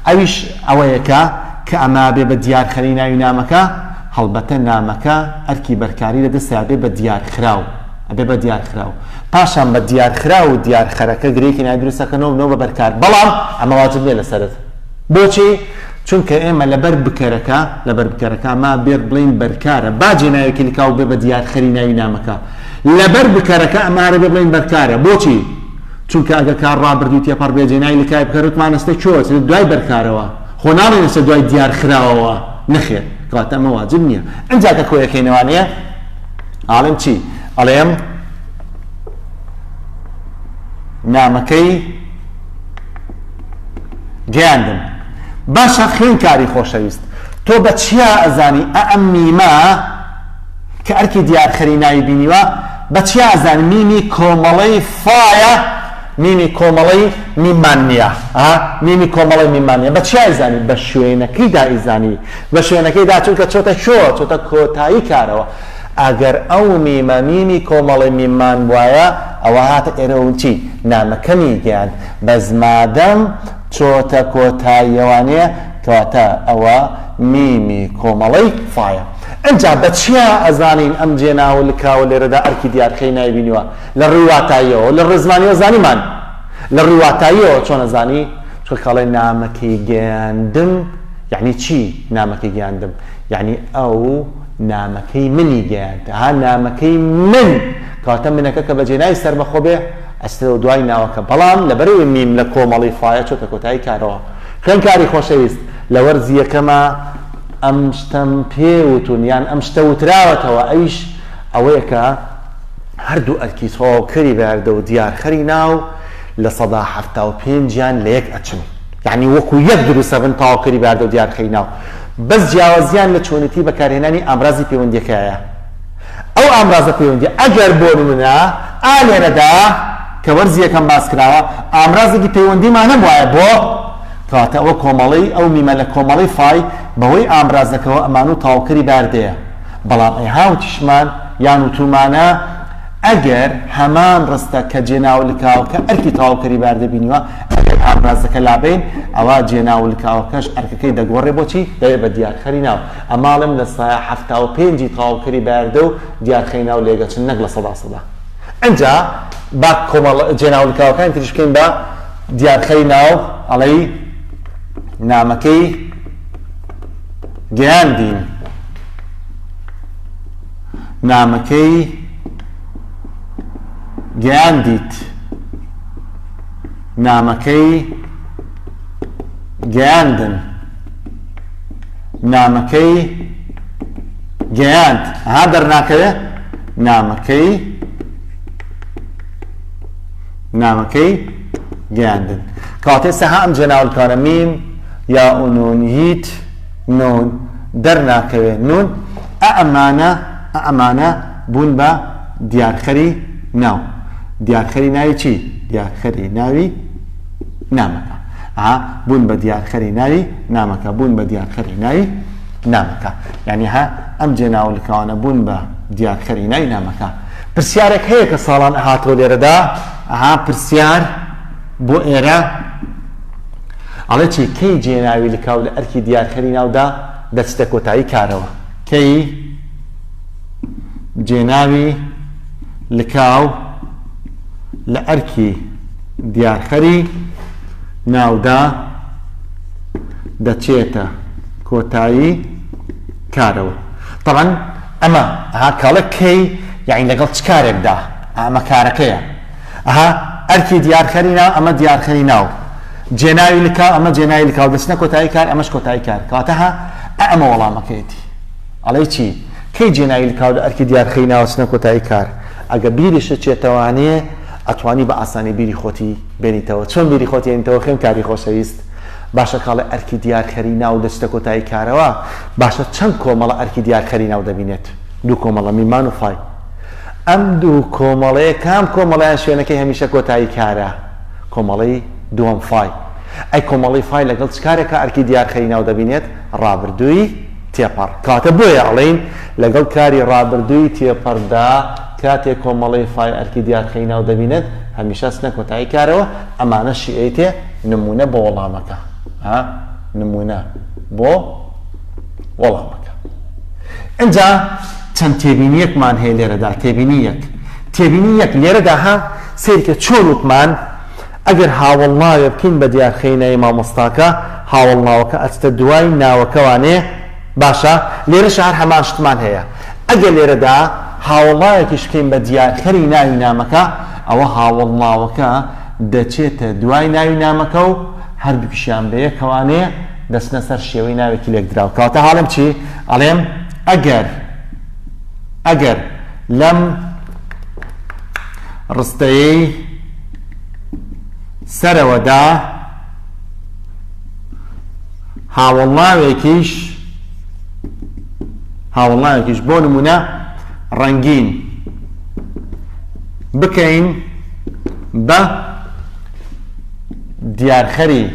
ئەویش ئەوەیەکە کە ئەما بێ بە دیارخەری ناوی نامەکە هەڵبەتە نامەکە ئەرکی بەرکاری لەدەستیا بێ بە دیارخراو ئەبێ بە دیارخراو پاشان بە دیارخرا و دیارخەرەکە گرێکی نای دروستەکەنەوە بە بەرکار بەڵام ئەمە واجب نییە لەسەرت بۆچی چونکە ئێمە لەبەر بکەرەکە ما بێر بڵین بەرکارە با جێناوێکی لکاو بێ بە دیارخەری ناوی نامەکە لەبەر بکەرەکە ئەمارە بێ بڵین بەرکارە بۆچی چونکە ئەگە کار ڕابردووی تێپەڕ بێ جێناوی لکای بکەرتمانەستە چۆت دوای بەرکارەوە خۆ ناڵێنەسە دوای دیارخراوەوە نەخێر کەواتە ئەمە واجب نییە ئەنجا کە کۆیەکەینەوانەیە ئاڵم چی ئەڵێم نامەکەی گەیاندم باشە خوێنکاری خۆشەویست تۆ بە چیا ئەزانی ئەم میمە کە ئەرکی دیارخەری ناوی بینیوە بە چیا ئەزانی میمی کۆمەڵەی فایە میمی کۆمەڵەی میمان نییە میمی کۆمەڵەی میمان نییە بە چیا ئەزانی بە شوێنەکەیدا ئیزانی بە شوێنەکەیدا چونکە چۆتە کۆتایی کارەوە ئەگەر ئەو میمە میمی کۆمەڵی میمان وایە ئەوە هاتە ئێرەون چی نامەکەمی گیان بە زمادەم چۆتە کۆتاییەوانەیە کەواتە ئەوە میمی کۆمەڵی فایە ئەنجا بە چیا ئەزانین ئەم جێناوە لکاوە لێرەدا ئەرکی دیارخەی ناوی بینیوە لە ڕووی واتاییەوە لە ڕێزمانیەوە زانیمان لە ڕووی واتاییەوە چۆن ئەزانی چۆن کاڵێ نامەکەی گەیاندم یعنی چی نامەکەی گەیاندم یعنی ئەو نامەکەی منی گەیاند نامەکەی من کەواتە منەکە کە بەجێناوی سەر بەخۆ بێ ئەسترە دوای ناوەکە بەڵام لەبەرەوەی میم لە کۆمەڵی فایە چۆتە کۆتایی کارەوە خوێنکاری خۆشەویست لە وەرزیەکەمە ئەم شتەم پێوتون یان ئەم شتە وتراوەتەوە ئەیش ئەوەیە کە هەردوو ئەرکی تەواوکەری بەردە و دیارخەری ناو لە 1975 لە یەک ئەچن یعنی وەکو یەک دروستە بن تەواوکەری بەردە و دیارخەری ناو بەس جیاوازیان لە چۆنیتی بەکارهێنانی ئامرازی پەیوەندیەکەیە ئەو ئامرازە پەیوەندی ئەگەر بۆ نمونە ئالێرەدا کە وەرزیەکەم باس کراوە ئامرازێکی پەیوەندیمان نەبوایە بۆ کەواتە ئەوە کۆمەڵی ئەو میمە لە کۆمەڵی فای بەهۆی ئامرازەکەەوە ئەمان و تاوکەری باردەیە بەڵام هاوتیشمان یان وتومانە ئەگەر هەمان ڕستە کە جێناو لکاوەکە ئەرکی تاوکەری باردە بینیوە ئەگەر ئامرازەکە لابین ئەوە جێناو لکاوەکەش ئەرکەکەی دەگۆڕێ بۆچی دەوێت بە دیارخەری ناو ئەماڵم لە 75 تاوکەری باردە و دیارخەری ناو لێگەچن نەک لە 100 ئەنجا با کۆمەڵ جێناو لکاوەکان تریش بکەین بە دیارخەری ناو ئەڵێی نامەکەی گەیاندین نامەکەی گەیاندیت نامەکەی گەیاندن نامەکەی گەیاند ها دەرناکەوێ نامەکەی گەیاندن کاتێ سەها ئەم جێناولکانە میم یا ئونون هیت نون دەرناکەوێ نون ئەمانە بوون بە دیارخەری ناو دیارخەری ناوی چی دیارخەری ناوی نامەکە بوون بە دیارخەری ناوی نامەکە بوون بە دیارخەری ناوی نامەکە یعنی ها ئەم جێناولکانە بوون بە دیارخەری ناوی نامەکە پرسیارێک هەیە کە ساڵان هاتۆ لێرەدا پرسیار بۆ ئێرە ئەڵێ چی کەی جێناوی لکاو لە ئەرکی دیارخەری ناودا دەچتە کۆتایی کارەوە کەی جێناوی لکاو لە ئەرکی دیارخەری ناودا دەچێتە کۆتایی کارەوە طبعا ئەمە کاڵە کەی یعنی لەگەڵ چ کارێکدا ئەمە کارەکەیە ئەرکی دیارخەری ناو ئەمە دیارخەری ناو جێناوی لکاو ئەمە جێناوی لکاو دەچنە کۆتایی کار ئەمەش کۆتایی کار کاتە ئەمە وەڵامەکەیەتی ئەڵێ چی کەی جێناوی لکاو لە ئەرکی دیارخەری ناو چنە کۆتایی کار ئەگە بیریشت چێتەوانەیە ئەتوانی بە ئاسانی بیری خۆتی بێنیتەوە چۆن بیری خۆتی هێنیتەوە خوێنکاری خۆشەویست باشە کاڵێ ئەرکی دیارخەری ناو دەچتە کۆتایی کارەوە باشە چەند کۆمەڵە ئەرکی دیارخەری ناو دەبینێت دوو کۆمەڵە میمان و فای ئەم دوو کۆمەڵەیە کام کۆمەڵیان شوێنەکەی هەمیشە کۆتایی کارە کۆمەڵی دووەم فای ئەی کۆمەڵی فای لەگەڵ چ کارێکە ئەرکی دیارخەری ناو دەبینێت ڕابردووی تێپەڕ کاتە بۆیە ئەڵێین لەگەڵ کاری ڕابردووی تێپەڕدا کاتێک کۆمەڵی فای ئەرکی دیارخەری ناو دەبینێت هەمیشە چنە کۆتایی کارەوە ئەمانە شیعەیتێ نمونە بۆ وەڵامەکە نمونە بۆ وەڵامەکە ئەنجا چەند تێبینیەکمان هەیە لێرەدا تێبینی یەک لێرەدا سیرکە چۆن وتمان ئەگەر هاوڵناوێ بکەین بە دیارخەینەی مامۆستاکە هاوڵناوەکە ئەچتە دوای ناوەکەوانێ باشە لێرەش هەر هەمان شتمان هەیە ئەگەر لێرەدا هاوڵناوێکیش بکەین بە دیارخەری ناوی نامەکە ئەوە هاوڵناوەکە دەچێتە دوای ناوی نامەکە و هەردووکیشیان بە یەکەوانێ دەچنە سەر شێوەی ناوێکی لێک دراوە کەواتە حاڵم چی ئەڵێم ئەگەر لەم ڕستەیەی سەرەوەدا هاوڵناوێکیش بۆ نمونە ڕەنگین بکەین بە دیارخەری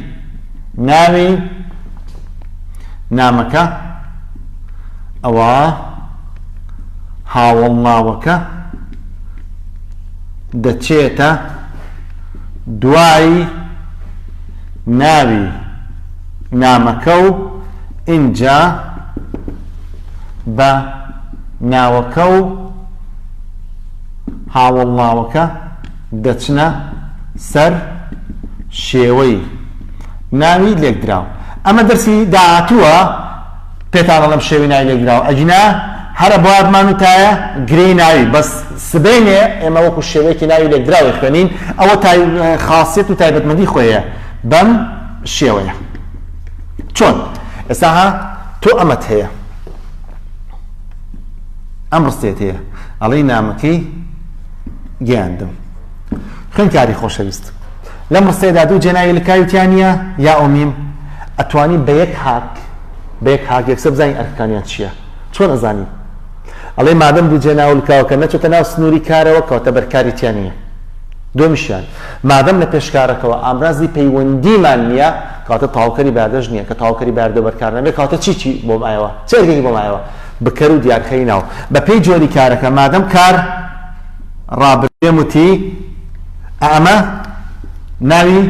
ناوی نامەکە ئەوە هاوڵناوەکە دەچێتە دوای ناوی نامەکە و اینجا بە ناوەکە و هاوڵناوەکە دەچنە سەر شێوەی ناوی لێکدراو ئەمە دەرسی داهاتووە پێتان ئەڵێم شێوەی ناوی لێکدراو ئەجنا هەرە بوارمان وتایە گرەی ناوی بەس سبەینێ ئێمە وەکو شێوەیەکی ناوی لێکدراوی خوێنین ئەوە خاصیت و تایبەتمەندی خۆیە بەم شێوەیە چۆن ئێستا تۆ ئەمەت هەیە ئەم ڕستێت هەیە ئەڵێی نامەکەی گەیاندم خوێنکاری خۆشەویست لەم ڕستەیەدا دوو جێناوی لەکاویتیانە یا ئۆمیم ئەتوانی بە یەک هاک یەکسە بزانین ئەرکەکانیان چییە چۆن ئەزانین ئەڵێ مادەم دوو جێناو لەکاوەکە نەچۆتە ناو سنووری کارەوە کەواتە بەرکاریتیان نییە دومیشیان مادەم لە پێشکارەکەەوە ئامرازی پەیوەندیمان نییە کەواتە تاوکەری باردەژ نییە کە تاوکەری باردە بەرکار نەبێت کەواتە چی بۆ مایەوە چێرگێکی بۆ مایەوە بکەر و دیارخەی ناو بە پێی جۆری کارەکە مادەم کار ڕابردێم وتی ئەمە ناوی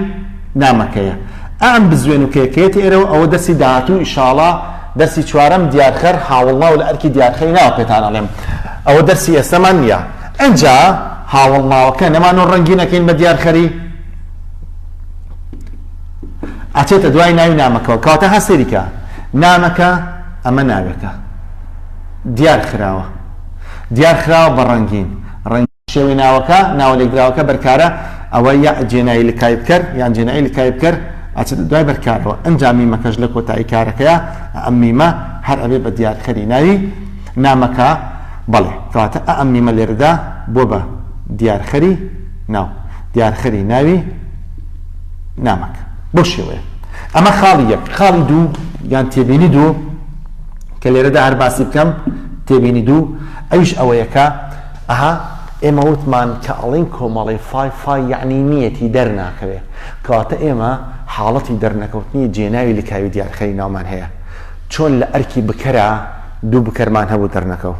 نامەکەیە ئەم بزوێن و کێکێتی ئێرەوە ئەوە دەرسی داهاتوو ئیشاڵڵا دەرسی چوارەم دیارخەر هاوڵناو لە ئەرکی دیارخەی ناوە پێتان ئەڵێم ئەوە دەرسی ئێستەمان نییە ئەنجا هاوڵناوەکە نەمانۆ ڕەنگینەکەین بە دیارخەری ئەچێتە دوای ناوی نامەکەەوە کەواتە هەسەریکە نامەکە ئەمە ناوێکە دیارخراوە بە ڕەنگین شێوەی ناوەکە ناوە لێکدراوەکە بەرکارە ئەوە یا جێنایی لەکای بکەر یان جێنایی لەکای بکەر ئەچێتە دوای بەرکارەوە ئەنجام میمەکەش لە کۆتایی کارەکەیە ئەم میمە هەر ئەبێ بە دیارخەری ناوی نامەکە بەڵێ کەواتە ئەم میمە لێرەدا بۆ بە دیارخەری ناوی نامەکە بۆ شێوەیە ئەمە خاڵی یەک خاڵی دوو یان تێبینی دوو کە لێرەدا هەر باسی بکەم تێبینی دوو ئەویش ئەوەیەکە ئێمە وتمان کە ئەڵین کۆمەڵی فای یعنی نیەتی دەرناکەوێ کەواتە ئێمە حاڵەتی دەرنەکەوتنی جێناوی لەکاوی دیارخەری ناومان هەیە چۆن لە ئەرکی بکەرە دوو بکەرمان هەبوو دەرنەکەو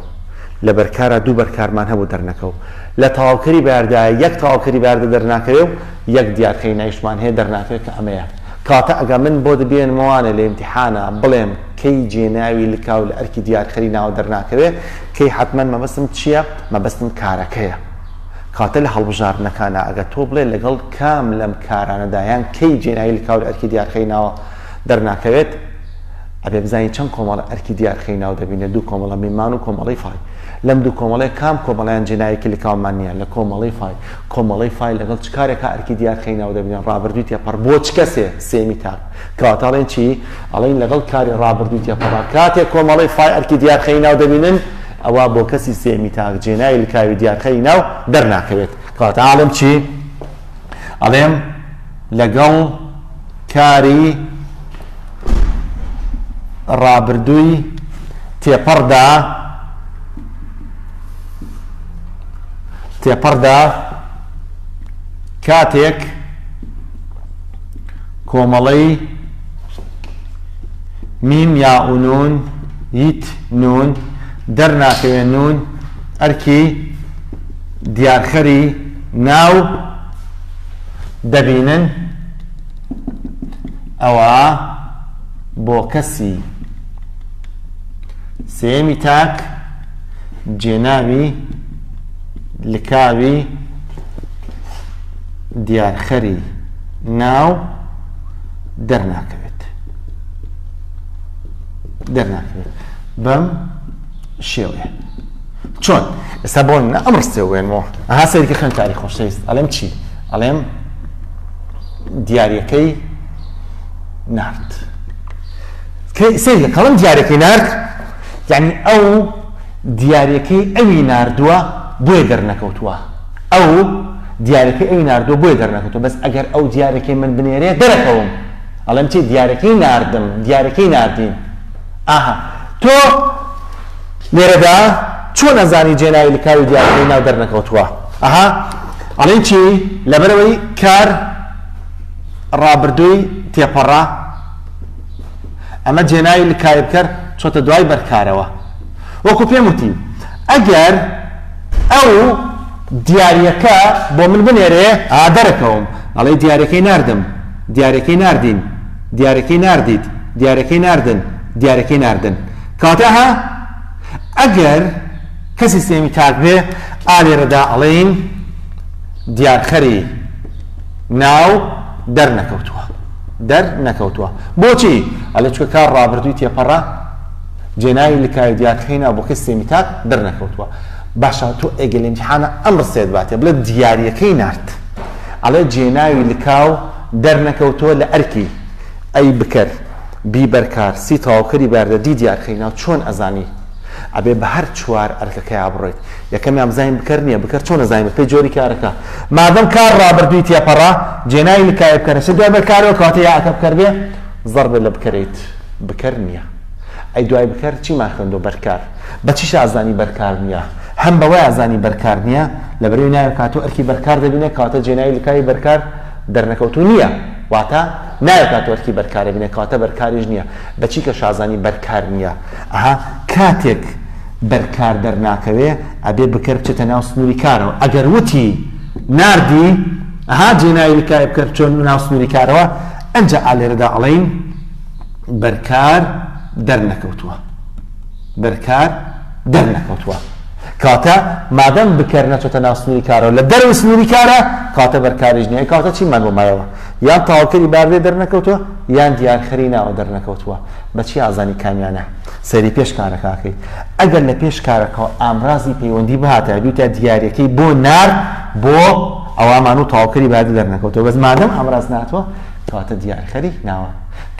لە بەرکارە دوو بەرکارمان هەبوو دەرنەکەو لە تاواکەری باردایە یەک تاواکەری باردە دەرناکەوێ و یەک دیارخەری ناویشمان هەیە دەرناکەوێت کە ئەمەیە کەواتە ئەگە من بۆ دەبێنمەوانە لە ئیمتیحانە بڵێم کەی جێناوی لەکاو لە ئەرکی دیارخەری ناوە دەرناکەوێ کەی حتمەن مەبەستم چییە مەبەستم کارەکەیە کاتە لە هەڵبژارنەکانە ئەگە تۆ بڵێ لەگەڵ کام لەم کارانەدایان کەی جێناوی لەکاو لە ئەرکی دیارخەری ناوە دەرناکەوێت ئەبێ بزانین چەند کۆمەڵە ئەرکی دیارخەری ناو دەبینێت دوو کۆمەڵە میمان و کۆمەڵی فای لەم دوو کۆمەڵەی کام کۆمەڵیان جێناویەکی لەکاومان نییە لە کۆمەڵی فای لەگەڵ چ کارێکە ئەرکی دیارخەری ناو دەبینێت ڕابردووی تێپەڕ بۆ چ کەسێ سێمی تاک کەواتە ئەڵێن چی ئەڵێن لەگەڵ کاری ڕابردووی تێپەڕ کاتێک کۆمەڵی فای ئەرکی دیارخەری ناو دەبینن ئەوە بۆ کەسی سێمی تاک جێناوی لەکاوی دیارخەری ناو دەرناکەوێت کەواتە ئاڵم چی ئەڵێم لەگەڵ کاری ڕابردووی تێپەڕدا کاتێک کۆمەڵەی میم یا ئونون یت نون دەرناکەوێت نون ئەرکی دیارخەری ناو دەبینن ئەوە بۆ کەسی سێمی تاک جێناوی لکاوی دیارخەری ناو دەرناکەوێت بەم شێوەیە چۆن ئێستا بۆ ئەم ڕستێ وێنمەوە ئەها سەیرکە خوێن تاریخ خۆشەویست ئەڵێم چی ئەڵێم دیاریەکەی نارد سەیرکە کەڵم دیاریەکەی نارد یعنی ئەو دیاریەکەی ئەوی ناردووە بۆیە دەرنەکەوتووە ئەو دیارەکەی ئەوی ناردووە بۆیە دەرنەکەوتووە بەس ئەگەر ئەو دیارەکەی من بنێرێ دەرەکەوم ئەڵێم چی دیارەکەی ناردم دیارەکەی ناردین ئاها تۆ لێرەدا چۆن ئەزانی جێناوی لکاوی دیارەکەی ناو دەرنەکەوتووە ئاها ئەڵێن چی لەبەرەوەی کار ڕابردووی تێپەڕا ئەمە جێناوی لکاوی بکەر چۆتە دوای بەرکارەوە وەکو پێم وتی ئەگەر ئەو دیاریەکە بۆ من بنێرێ دەرەکەوم ئەڵێ دیارەکەی ناردم دیارەکەی ناردین دیارەکەی ناردیت دیارەکەی ناردن دیارەکەی ناردن کاتەها ئەگەر کەسی سێمی تاک بێ ئالێرەدا ئەڵێن دیارخەری ناو دەرنەکەوتووە بۆچی ئەلێ چکە کار ڕابردووی تێپەڕا جێناوی لکاوی دیارەکەی ناو بۆ کەسی سێمی تاک دەرنەکەوتووە باشە تۆ ئەگەر امتحانە ئەم ڕستێت باتێ بڵێ دیاریەکەی نارد ئەڵێ جێناوی لکاو دەرنەکەوتووە لە ئەرکی ئەی بکەر بی بەرکار سی تەواوکەری باردە دی دیارەکەی ناو چۆن ئەزانی ئەبێ بە هەر چوار ئەرکەکەی بڕۆیت یەکەمیان بزانین بکەر نییە بکەر چۆن ئەزانین پێی جۆری کارەکە مادەم کار ڕابردووی تێپەڕا جێناوی لکاوی بکەرە چ دوای بەرکارەوە کەواتە یا ئەکە بکەر بێ زەربە لە بکەرێت بکەر نییە ئەی دوای بکەر چیمان خوێندۆ بەرکار بەچیش ئازانی بەرکار نییە هەم بەوەی ئازانی بەرکار نییە لەبەرەوەی ناوی کاتۆ ئەرکی بەرکار دەبینێت کاتە جێناوی لکاوی بەرکار دەرنەکەوتوو نییە واتە ناوی کاتۆ ئەرکی بەرکار دەبینێت کاتە بەرکاریش نییە بەچی کە شازانی بەرکار نییە ئەها کاتێک بەرکار دەرناکەوێ ئەبێ بکەر بچێتە ناو سنووری کارەوە ئەگەر وتی ناردی ئەها جێناوی لکاوی بکەر چۆن ناو سنووری کارەوە ئەنجا ئالێرەدا ئەڵێن بەرکار دەرنەکەوتووە کاتە مادەم بکەر نەچۆتە ناو سنووری کارەوە لە دەرەوەی سنووری کارە کاتە بەرکاریش نییە کاتە چیمان بۆمایەوە یان تەواوکەری باردێ دەرنەکەوتووە یان دیارخەری ناوە دەرنەکەوتووە بەچی ئازانی کامیانە سەیری پێش کارەکەکەی ئەگەر لە پێش کارەکەەوە ئامرازی پەیوەندی بهاتە بیوتە دیارەکەی بۆ نارد بۆ ئەوامان و تەواوکەری باردێ دەرنەکەوتووە بەس مادەم ئامراز ناتوە کاتە دیارخەری ناوە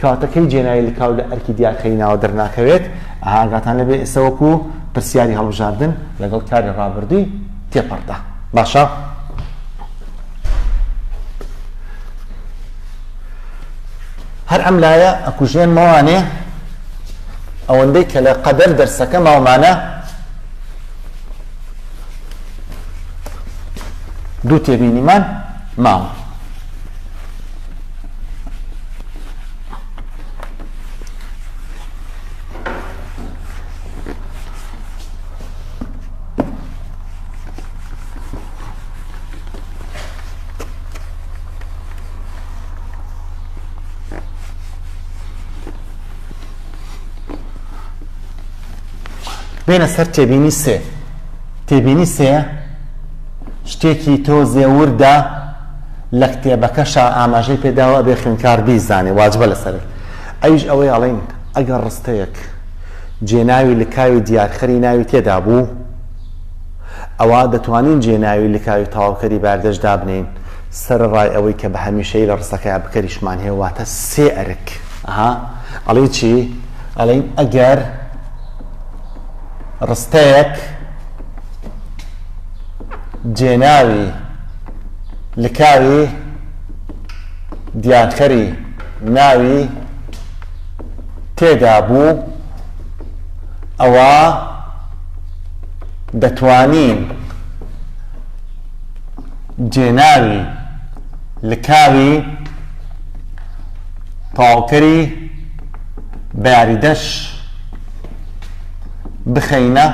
کاتەکەی جێناوی لکاو لە ئەرکی دیارخەری ناوە دەرناکەوێت ئاگاتان لەبێ ئێستا وەکو پرسیاری هەڵبژاردن لەگەڵ کاری ڕابردووی تێپەڕدا باشە هەر ئەم لایە ئەکوژێن ماوانێ ئەوەندەی کە لە قەدەر دەرسەکە ماوەمانە دوو تێبینیمان ماوە بێنە سەر تێبینی سێ شتێکی تۆ زێوردا لە کتێبەکەشا ئاماژەی پێداوە بێ خوێنکار بیزانێ واجبە لەسەرت ئەویش ئەوەی ئەڵێن ئەگەر ڕستەیەک جێناوی لکاوی دیارخەری ناوی تێدا بوو ئەوە دەتوانین جێناوی لکاوی تەواوکەری باردەشدا بنین سەرڕای ئەوەی کە بە هەمیشەی لە ڕستەکەی بکەریشمان هەیە واتە سێ ئەرک ئەڵێ چی ئەڵێن ئەگەر ڕستەیەک جێناوی لکاوی دیارخەری ناوی تێدا بوو ئەوە دەتوانین جێناوی لکاوی تەواوکەری بەیاریدەش بخەینە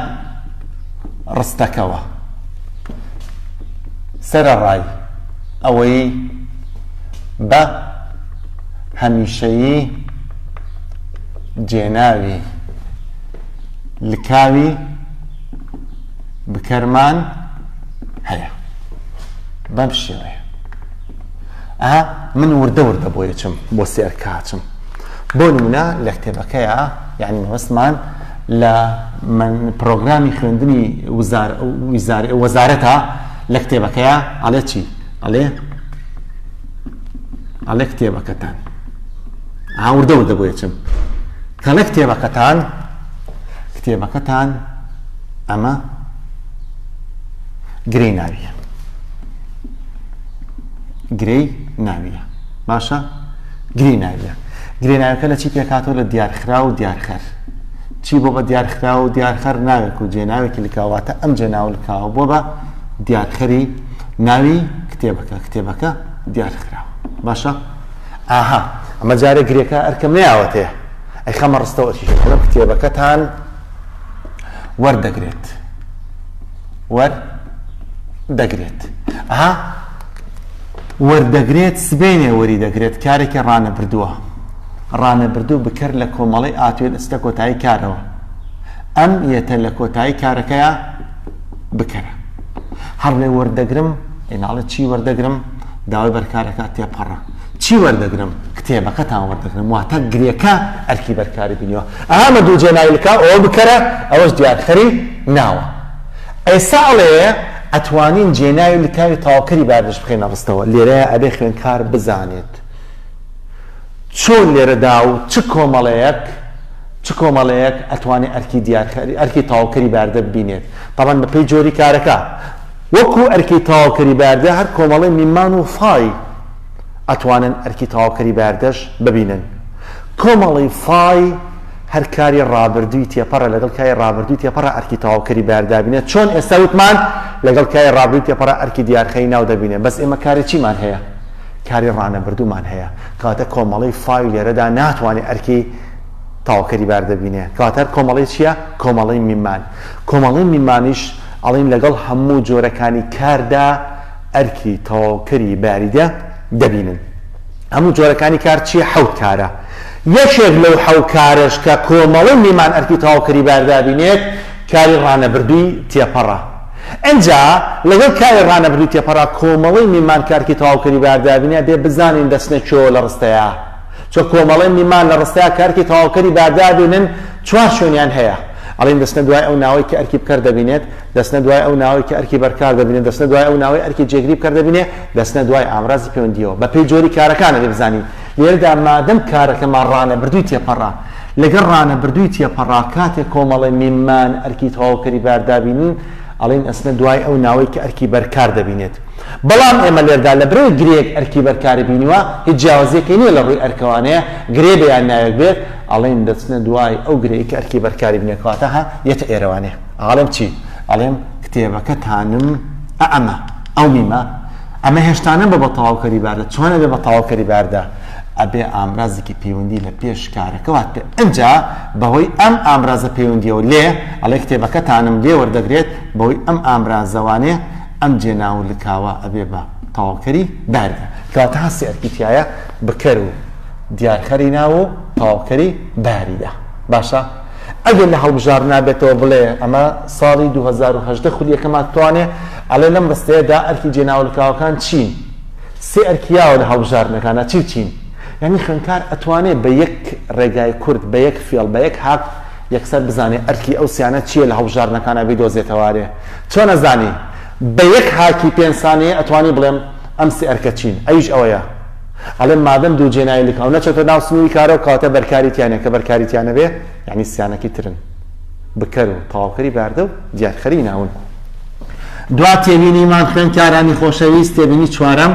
ڕستەکەوە سەرەڕای ئەوەی بە هەمیشەیی جێناوی لکاوی بکەرمان هەیە بەم شێوەیە من وردە بۆ یەچم بۆ سێر کاچم بۆ نمونە لە کتێبەکەیە یعنی مەبەستمان لە من پرۆگرامی خوێندنی وەزارەتە لە کتێبەکەیە ئەڵێ چی ئەڵێ کتێبەکەتان وردە بۆ یەچم کە لە کتێبەکەتان ئەمە گرەی ناویە باشە گرەی ناویەکە لە چی پێکاتەوە لە دیارخرا و دیارخەر چی بۆ بە دیارخرا و دیارخەر ناوێک و جێناوێکی لکاواتە ئەم جێناو لکاوە بۆ بە دیارخەری ناوی کتێبەکە دیارخراوە باشە ئەمە جارێک گرێکە ئەرکەم نەیاوەتێ ئەی خەمە ڕستەوە ئەرکیشەکەڵم کتێبەکەتان وەردەگرێت وەردەگرێت سبێنێ وەری دەگرێت کارێکی ڕانەبردووە بکەر لە کۆمەڵی ئاتوێت ئەستە کۆتایی کارەوە ئەم یەتە لە کۆتایی کارەکەیە بکەرە هەر لێ وەردەگرم ئێناڵێت چی وەردەگرم داوای بەرکارەکە تێپەڕە چی وەردەگرم کتێبەکەتان وەردەگرم واتە گرێکە ئەرکی بەرکاری بینیوە ئەمە دوو جێناوی لکا ئەوە بکەرە ئەوەش دیارخەری ناوە ئێستا ئەڵێ ئەتوانین جێناوی لکاوی تاواکەری باردەش بخێنە ڕستەوە لێرەیە ئەبێ خوێندکار بزانێت چۆن لێرەدا و چ کۆمەڵەیەک ئەتوانێت ئەرکی تاواکەری باردە ببینێت تەڵەن بە پێی جۆری کارەکە وەکو ئەرکی تاواکەری باردە هەر کۆمەڵی میمان و فای ئەتوانن ئەرکی تاواکەری باردەش ببینن کۆمەڵی فای هەر کاری ڕابردووی تێپەڕە لەگەڵ کاری ڕابردووی تێپەڕە ئەرکی تاواکەری باردا بینێت چۆن ئێستا وتمان لەگەڵ کاری ڕابردووی تێپەڕە ئەرکی دیارخەی ناو دەبینێت بەس ئێمە کاری چیمان هەیە کاری ڕانەبردوومان هەیە کاتە کۆمەڵی فای لێرەدا ناتوانێت ئەرکی تاواکەری باردە بینێت کاتە کۆمەڵی چییە کۆمەڵی میمانیش ئەڵین لەگەڵ هەموو جۆرەکانی کاردا ئەرکی تاواکەری باریدە دەبینن هەموو جۆرەکانی کار چیە حەوت کارە یەکێک لەو حەوت کارش کە کۆمەڵی میمان ئەرکی تاواکەری باردە بینێت کاری ڕانەبردووی تێپەڕە ئەنجا لەگەڵ کاری ڕانەبردووی تێپەڕە کۆمەڵی میمان کارکی تاواکەری باردە بینێت بێ بزانین دەستنە چۆ لە ڕستەیە چۆ کۆمەڵی میمان لە ڕستەیە کارکی تاواکەری باردە بینن چوار شوێنیان هەیە ئەڵین دەستنە دوای ئەو ناوەی کە ئەرکی بکەر دەبینێت دەستنە دوای ئەو ناوەی کە ئەرکی بەرکار دەبینێت دەستنە دوای ئەو ناوەی ئەرکی جێگری بکەر دەبینێت دەستنە دوای ئامرازی پەیوەندیەوە بە پێی جۆری کارەکانە لێ بزانین لێرەدا مادەم کارەکەمان ڕانەبردووی تێپەڕا لەگەڵ ڕانەبردووی تێپەڕا کاتێک کۆمەڵی میمان ئەرکی تاواکەری باردە بینن ئەڵین ئەستنە دوای ئەو ناوەی کە ئەرکی بەرکار دەبینێت بەڵام ئێمە لێردا لە برەوەی گرێک ئەرکی بەرکاری بینیوە هیچ جیاوازیەکی نییە لە ڕووی ئەرکەوانەیە گرێ بەیان ناوێت بێت ئەڵێن دەچنە دوای ئەو گرەی کە ئەرکی بەرکاری بینێت کاتە یەتە ئێرەوانێ ئاڵێم چی ئەڵێم کتێبەکەتانم ئەمە ئەو میمە ئەمە هێشتانە بە تاواکەری باردە چۆنە بێ بە تاواکەری باردە ئەبێ ئامرازێکی پەیوەندی لە پێش کارەکەوات پێ ئەنجا بەهۆی ئەم ئامرازە پەیوەندیەوە لێ ئەڵێ کتێبەکەتانم لێ وەردەگرێت بەهۆی ئەم ئامرازەوانێ ئەم جێناو لکاوە ئەبێ بە تاواکەری باردە کاتە هەستی ئەرکیتیایە بکەر و دیارخەری ناو و تاواکەری باریدا باشە ئەگەر لە هەڵبژار نابێتەوە بڵێ ئەمە ساڵی 2018 خولیەکەمان توانێ ئەڵێ لەم ڕستەیەدا ئەرکی جێناو لکاوەکان چین سێ ئەرکیاوە لە هەڵبژارنەکانە چین یعنی خوێندکار ئەتوانێت بە یەک ڕێگای کورد بە یەک فێڵ بە یەک هاک یەکسەر بزانێ ئەرکی ئەو سیانە چییە لە هەڵبژارنەکانە بیدۆزێتەوارێ چۆن نەزانی بە یەک هاکی 5 سانیە ئەتوانی بڵێم ئەم سێ ئەرکە چین ئەویش ئەوەیە ئەڵێم مادەم دوو جێناوی لکاو نەچێتە ناو سنووی کارە و کاتە بەرکاریتیانە کە بەرکاریتیانە بێ یعنی سیانەکی ترن بکەر و تاواکەری باردە و دیارخەری ناون دوا تێبینیمان خوێندکارانی خۆشەویست تێبینی چوارەم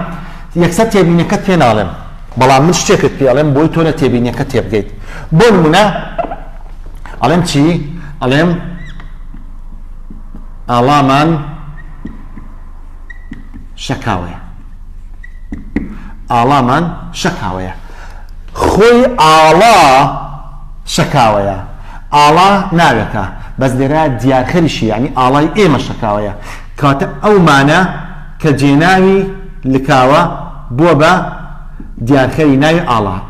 یەکسەر تێبینیەکەت پێ ناڵێم بەڵام من شتێکت پێ ئەڵێم بۆی تۆ لە تێبینیەکە تێبگەیت بۆ نمونە ئەڵێم چی ئەڵێم ئاڵامان شەکاوەیە ئاڵامان شەکاوەیە خۆی ئاڵا شەکاوەیە ئاڵا ناوێکە بەس لێرە دیارخەریشی یعنی ئاڵای ئێمە شەکاوەیە کاتە ئەومانە کە جێناوی لکاوە بووە بە دیارخەری ناوی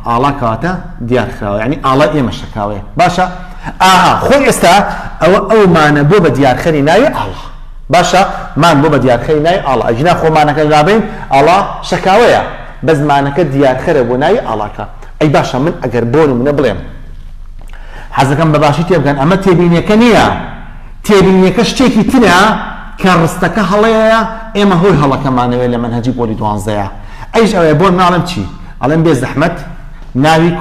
ئاڵا کاتە دیارخراوە یعنی ئاڵای ئێمە شەکاوەیە باشە خۆی ئێستا ئەومانە بۆ بە دیارخەری ناوی ئاڵا باشە مان بۆ بە دیارخەری ناوی ئاڵا ئەجنا خۆمانەکە دابین ئاڵا شەکاوەیە بە زمانەکە دیارخەرە بۆ ناوی ئاڵاکە. ئەی باشە من ئەگەر بۆ نمونە بڵێم حەزەکەم بەباشی تێبگەن ئەمە تێبینیەکە نییە، تێبینیەکە شتێکی ترە کە ڕستەکە هەڵەیە ئێمە هۆی هەڵەکەمانەوێت لە منهەجی پۆلی 12. ئەیش ئەوەیە بۆ ناڵم چی؟ ئەڵێم بێ زەحمەت ناوی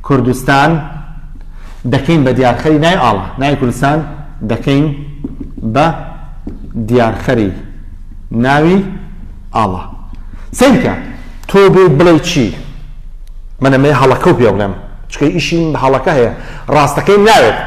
کوردستان دەکەین بە دیارخەری ناوی ئاڵا، ناوی کوردستان دەکەین بە دیارخەری ناوی ئاڵا. سەیرکە تۆ بێ بڵێ چی؟ من ئەمەیە هەڵەکە و پێ بڵێم چکە ئیشی هەڵەکە هەیە ڕاستەکەی ناوێت.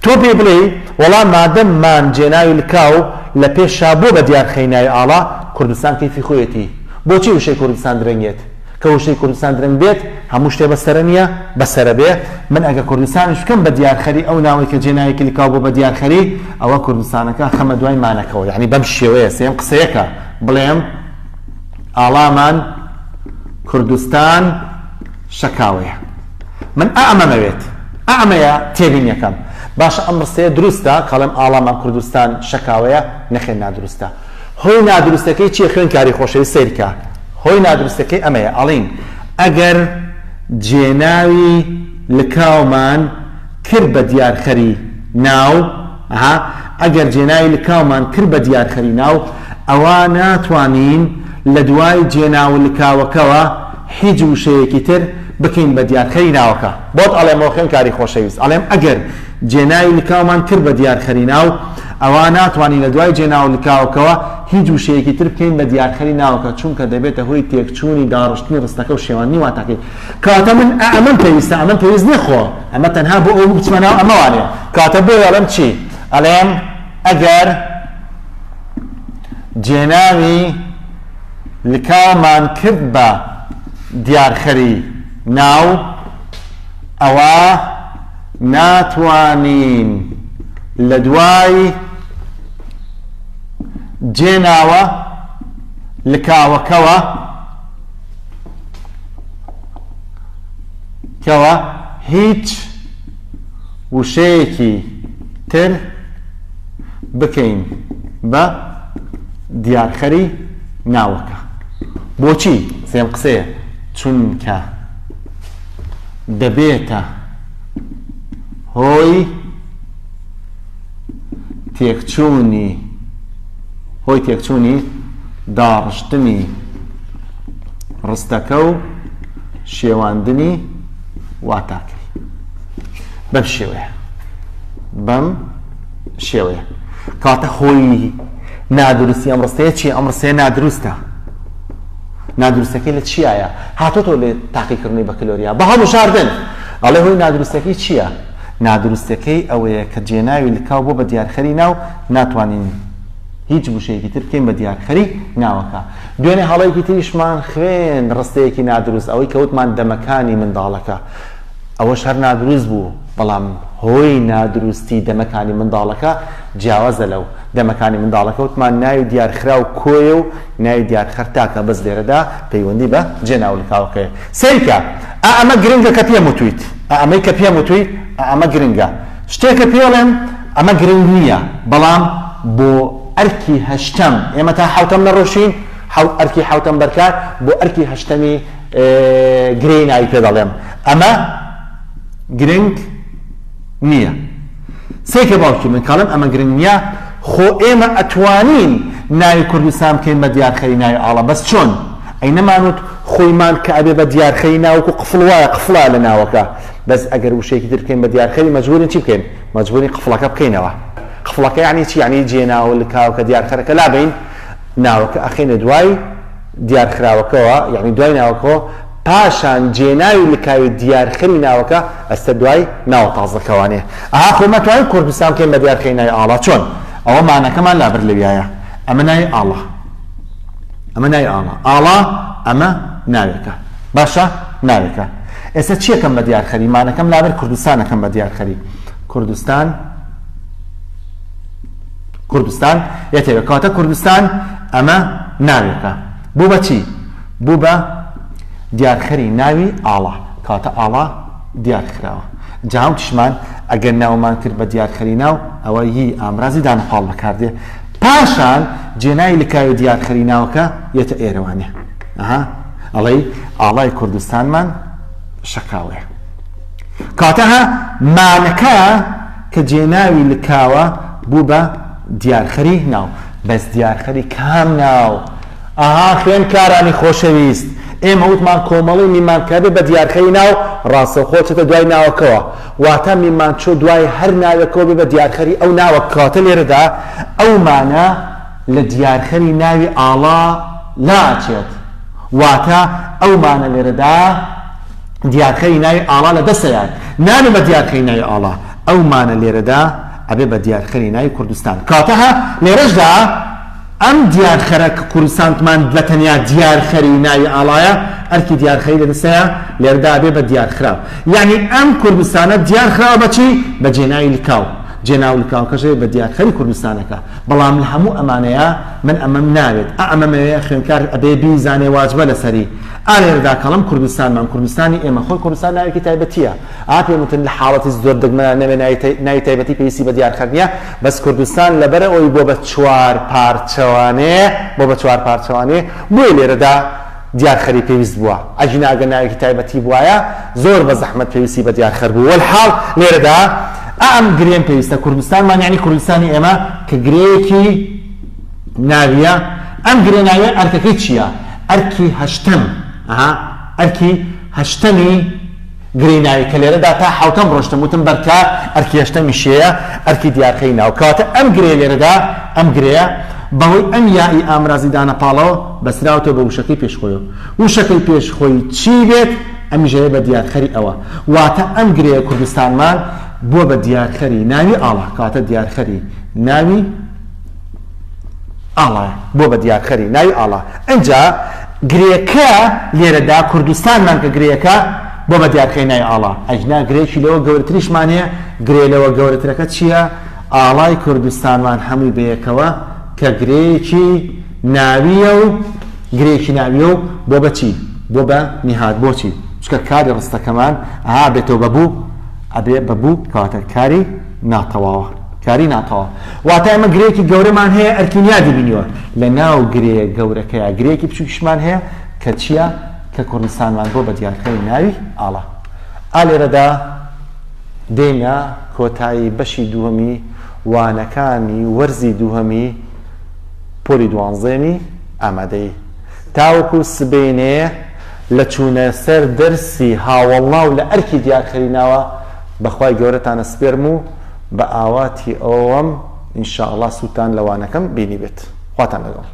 تۆ پێ بڵێ وەڵام مادەممان جێناوی لکاو لە پێشا بۆ بە دیارخەری ناوی ئاڵا کوردستان کەیفی خۆیەتی. بۆچی وشەی کوردستان درەنگێت؟ کە وشەی کوردستان درەنگ بێت هەموو شتێ بەسەرە نییە بەسەرە بێ. من ئەگە کوردستانش بکەم بە دیارخەری ئەو ناوی کە جێناویەکی لکاو بۆ بە دیارخەری ئەوە کوردستانەکە خەمە دوای مانەکەەوە، یعنی بەم شێوەیە سێم قسەیەکە بڵێم ئاڵامان کوردستان شەکاوەیە. من ئەمەوێت ئەمەیە تێبینیەکەم. باشە ئەم ڕستەیە دروستە کەڵێم ئاڵامان کوردستان شەکاوەیە نەخێن نادروستە. هۆی نادروستەکەی چیە؟ خوێنکاری خۆشەوی سیرکە. هۆی نادروستەکەی ئەمەیە ئەڵین ئەگەر جێناوی لکاومان کرد بە دیارخەری ناو ئەگەر جێناوی لکاومان کرد بە دیارخەری ناو ئەوە ناتوانین لە دوای جێناو لکاوەکەوە هیچ وشەیەکی تر بکەین بە دیارخەری ناوەکە. بۆت ئەڵێمەوە خوێنکاری خۆشەویست ئەڵێم ئەگەر جێناوی لکاومان کرد بە دیارخەری ناو ئەوە ناتوانین لە دوای جێناو لکاوەکەوە هیچ وشەیەکی تر بکەین بە دیارخەری ناوەکە چونکە دەبێتە هۆی تێکچوونی داڕشتنی ڕستەکە و شێوانی واتاکەی. کاتە من ئەمەم پێویستە ئەمەم پێویست نەخۆ ئەمە تەنها بۆ ئەو بچمە ناو ئەمەوانێ. کاتە بۆ ئەڵێم چی؟ ئەڵێم ئەگەر جێناوی لکاومان کرد بە دیارخەری ناو ئەوە ناتوانین لە دوای جێناوە لکاوەکەوە هیچ وشەیەکی تر بکەین بە دیارخەری ناوەکە. بۆچی؟ سێم قسەیە چونکە دەبێتە هۆی تێکچوونی داڕشتنی ڕستەکە و شێواندنی واتاکەی. بەم شێوەیە کاتە هۆی نادروستی ئەم ڕستەیە چی؟ ئەم ڕستەیە نادروستە. نادروستەکەی لە چیایە؟ هاتۆتۆ لێ تاقیکردنی بە کلۆریا بە هەموو شاردن. ئەڵێ هۆی نادروستەکەی چییە؟ نادروستەکەی ئەوەیە کە جێناوی لکاو بۆ بە دیارخەری ناو ناتوانین هیچ وشەیەکی تر بکەین بە دیارخەری ناوەکە. دوێنێ هەڵەیەکی تریشمان خوێن ڕستەیەکی نادروست ئەوەی کەوتمان دەمەکانی منداڵەکە. ئەوەش هەر نادروست بوو بەڵام هۆی نادروستی دەمەکانی منداڵەکە جیاوازە لەو دەمەکانی منداڵەکە وتمان ناوی دیارخرا و کۆیە و ناوی دیارخەر تاکە بەس لێرەدا پەیوەندی بە جێناو لکاوەکەیە. سەیرکە ئەمە گرنگە کە پێم وتویت ئەمەی کە پێم وتویت ئەمە گرنگە. شتێکە پێڵێم ئەمە گرنگ نییە بەڵام بۆ ئەرکی هەشتەم ئێمە تا حوتەم نەڕۆشین ئەرکی حوتەم بەرکار بۆ ئەرکی هەشتەمی گرەی ناوی پێ دەڵێم ئەمە گرنگ نییە. سێکە باوکی من کاڵم ئەمە گرنگ نییە خۆ ئێمە ئەتوانین ناوی کوردستان بکەین بە دیارخەری ناوی ئاڵا بەس چۆن؟ ئەی نەمانوت خۆیمان کە ئەبێ بە دیارخەری ناوکو قفڵ وایە قفڵا لە ناوەکە بەس ئەگەر وشەیەکی تر بکەین بە دیارخەری مەجبورین چی بکەین؟ مەجبورین قفڵەکە بکەینەوە. قفڵەکە یعنی چی؟ یعنی جێناوە لکاوکە دیارخەرەکە لابین ناوەکە ئەخێنە دوای دیارخراوەکەوە یعنی دوای ناوەکەەوە پاشان جێناوی لکاوی دیارخەری ناوەکە ئەستە دوای ناوە تازەکەوانێ. ئاها خۆ مەتوانین کوردستان بکەین بە دیارخەری ناوی ئاڵا چۆن؟ ئەوە مانەکەمان لابر لەویایە ئەمە ناوی ئاڵا ئاڵا ئەمە ناوێکە باشە ناوێکە. ئێستا چیەکەم بە دیارخەری؟ مانەکەم لابر کوردستانەکەم بە دیارخەری کوردستان یەتێوە کاتە کوردستان ئەمە ناوێکە. بوو بە چی؟ بوو بە دیارخەری ناوی ئاڵا کاتە ئاڵا دیارخراوە. جاهم تشمان ئەگەر ناومان کرد بە دیارخەری ناو ئەوە هی ئامرازی دانەپاڵ بەکاردێ پاشان جێناوی لکاوی دیارخەری ناوەکە یەتە ئێرەوانێ ئەڵێ ئاڵای کوردستانمان شەکاوەیە کاتەها مانەکە کە جێناوی لکاوە بوو بە دیارخەری ناو بەس دیارخەری کام ناو خوێنکارانی خۆشەویست ئێمە وتمان کۆمەڵی میمانکاری بە دیارخەری ناو ڕاستەوخۆ چێتە دوای ناوەکەوە واتە میمانچۆ دوای هەر ناوێکەوە بێ بە دیارخەری ئەو ناوە کاتە لێرەدا ئەو مانە لە دیارخەری ناوی ئاڵا لاچێت واتە ئەو مانە لێرەدا دیارخەری ناوی ئاڵا لە دەسەیان نابێ بە دیارخەری ناوی ئاڵا ئەو مانە لێرەدا ئەبێ بە دیارخەری ناوی کوردستان کاتەها لێرەشدا ئەم دیارخەرە کە کوردستانمان لە تەنیا دیارخەری ناوی ئاڵایە ئەرکی دیارخەری لە دەسەیە لێرەدا ئەبێ بە دیارخراو یعنی ئەم کوردستانە دیارخراوە بەچی بە جێناوی لکاو جێناو لکاوکەشەیە بە دیارخەری کوردستانەکە بەڵام لە هەموو ئەمانەیە من ئەمەم ناوێت ئەمەمەوەیە خوێنکار ئەبێ بیزانێ واجبە لەسەری ئالێرەدا کەڵم کوردستانمان کوردستانی ئێمە خۆی کوردستان ناوێکی تایبەتیە پێم وتن لە حاڵەتی زۆر دەگمەنە نەوێ ناوی تایبەتی پێویستی بە دیارخەر نییە بەس کوردستان لەبەر ئەوی بۆ بە چوار پارچەوانێ بۆی لێرەدا دیارخەری پێویست بووە ئەجی ئەگەر ناوێکی تایبەتی بووایە زۆر بە زەحمەت پێویستی بە دیارخەر بوو وەلحاڵ لێرەدا ئەم گرێم پێویستە کوردستانمان یعنی کوردستانی ئێمە کە گرەیەکی ناویە ئەم گرێ ناویە ئەرکەکەی چییە ئەرکی هەشتم ئەرکی هەشتمی گرێی ناوی کە لێرەدا تا حوتەم ڕۆشتم وتم بەرکە ئەرکی هەشتەمی شێیە ئەرکی دیارخەری ناو کاتە ئەم گرێ لێرەدا ئەم گرەیە بەهۆی ئەم یائی ئامرازی دانەپاڵەوە بەسراوتەوە بە وشەکەی پێشخۆیەوە وشەکەی پێشخۆی چی بێت ئەمیژەیە بە دیارخەری ئەوە واتە ئەم گرەیە کوردستانمان بۆ بە دیارخەری ناوی ئاڵا کاتە دیارخەری ناوی ئاڵا بۆ بە دیارخەری ناوی ئاڵا ئەنجا گرێکە لێرەدا کوردستانمان کە گرێەکە بۆ بە دیارخەری ناوی ئاڵا ئەجنا گرێکی لەوە گەورەتریشمان هەیە گرێ لەوە گەورەترەکە چییە ئاڵای کوردستانمان هەمووی بەیەکەوە کە گرێکی ناویە و گرێکی ناویە و بۆ بەچی بۆ بە نیهاد بۆچی چکە کاری ڕستەکەمان بێتەوە بەبوو ئەبێ بەبوو کاتە کاری ناتەواوە واتە ئەمە گرێکی گەورەمان هەیە ئەرکینیادی بینیوە لە ناو گرێ گەورەکەیە گرێکی بچووکیشمان هەیە کە چییە کە کوردستانمان بۆ بە دیارخەری ناوی ئاڵا ئالێرەدا دێنە کۆتایی بەشی دووهەمی وانەکانی وەرزی دووهەمی پۆلی دوانزەمی ئامادەی تاوەکو سبێنێ لە چوونە سەر دەرسی هاوڵاو لە ئەرکی دیارخەری ناوە بەخوای گەورەتانە سپێرم و بە ئاواتی ئەوەم ئینشاءڵڵا سووتان لەوانەکەم بینی بێت خواتان لەگەڵ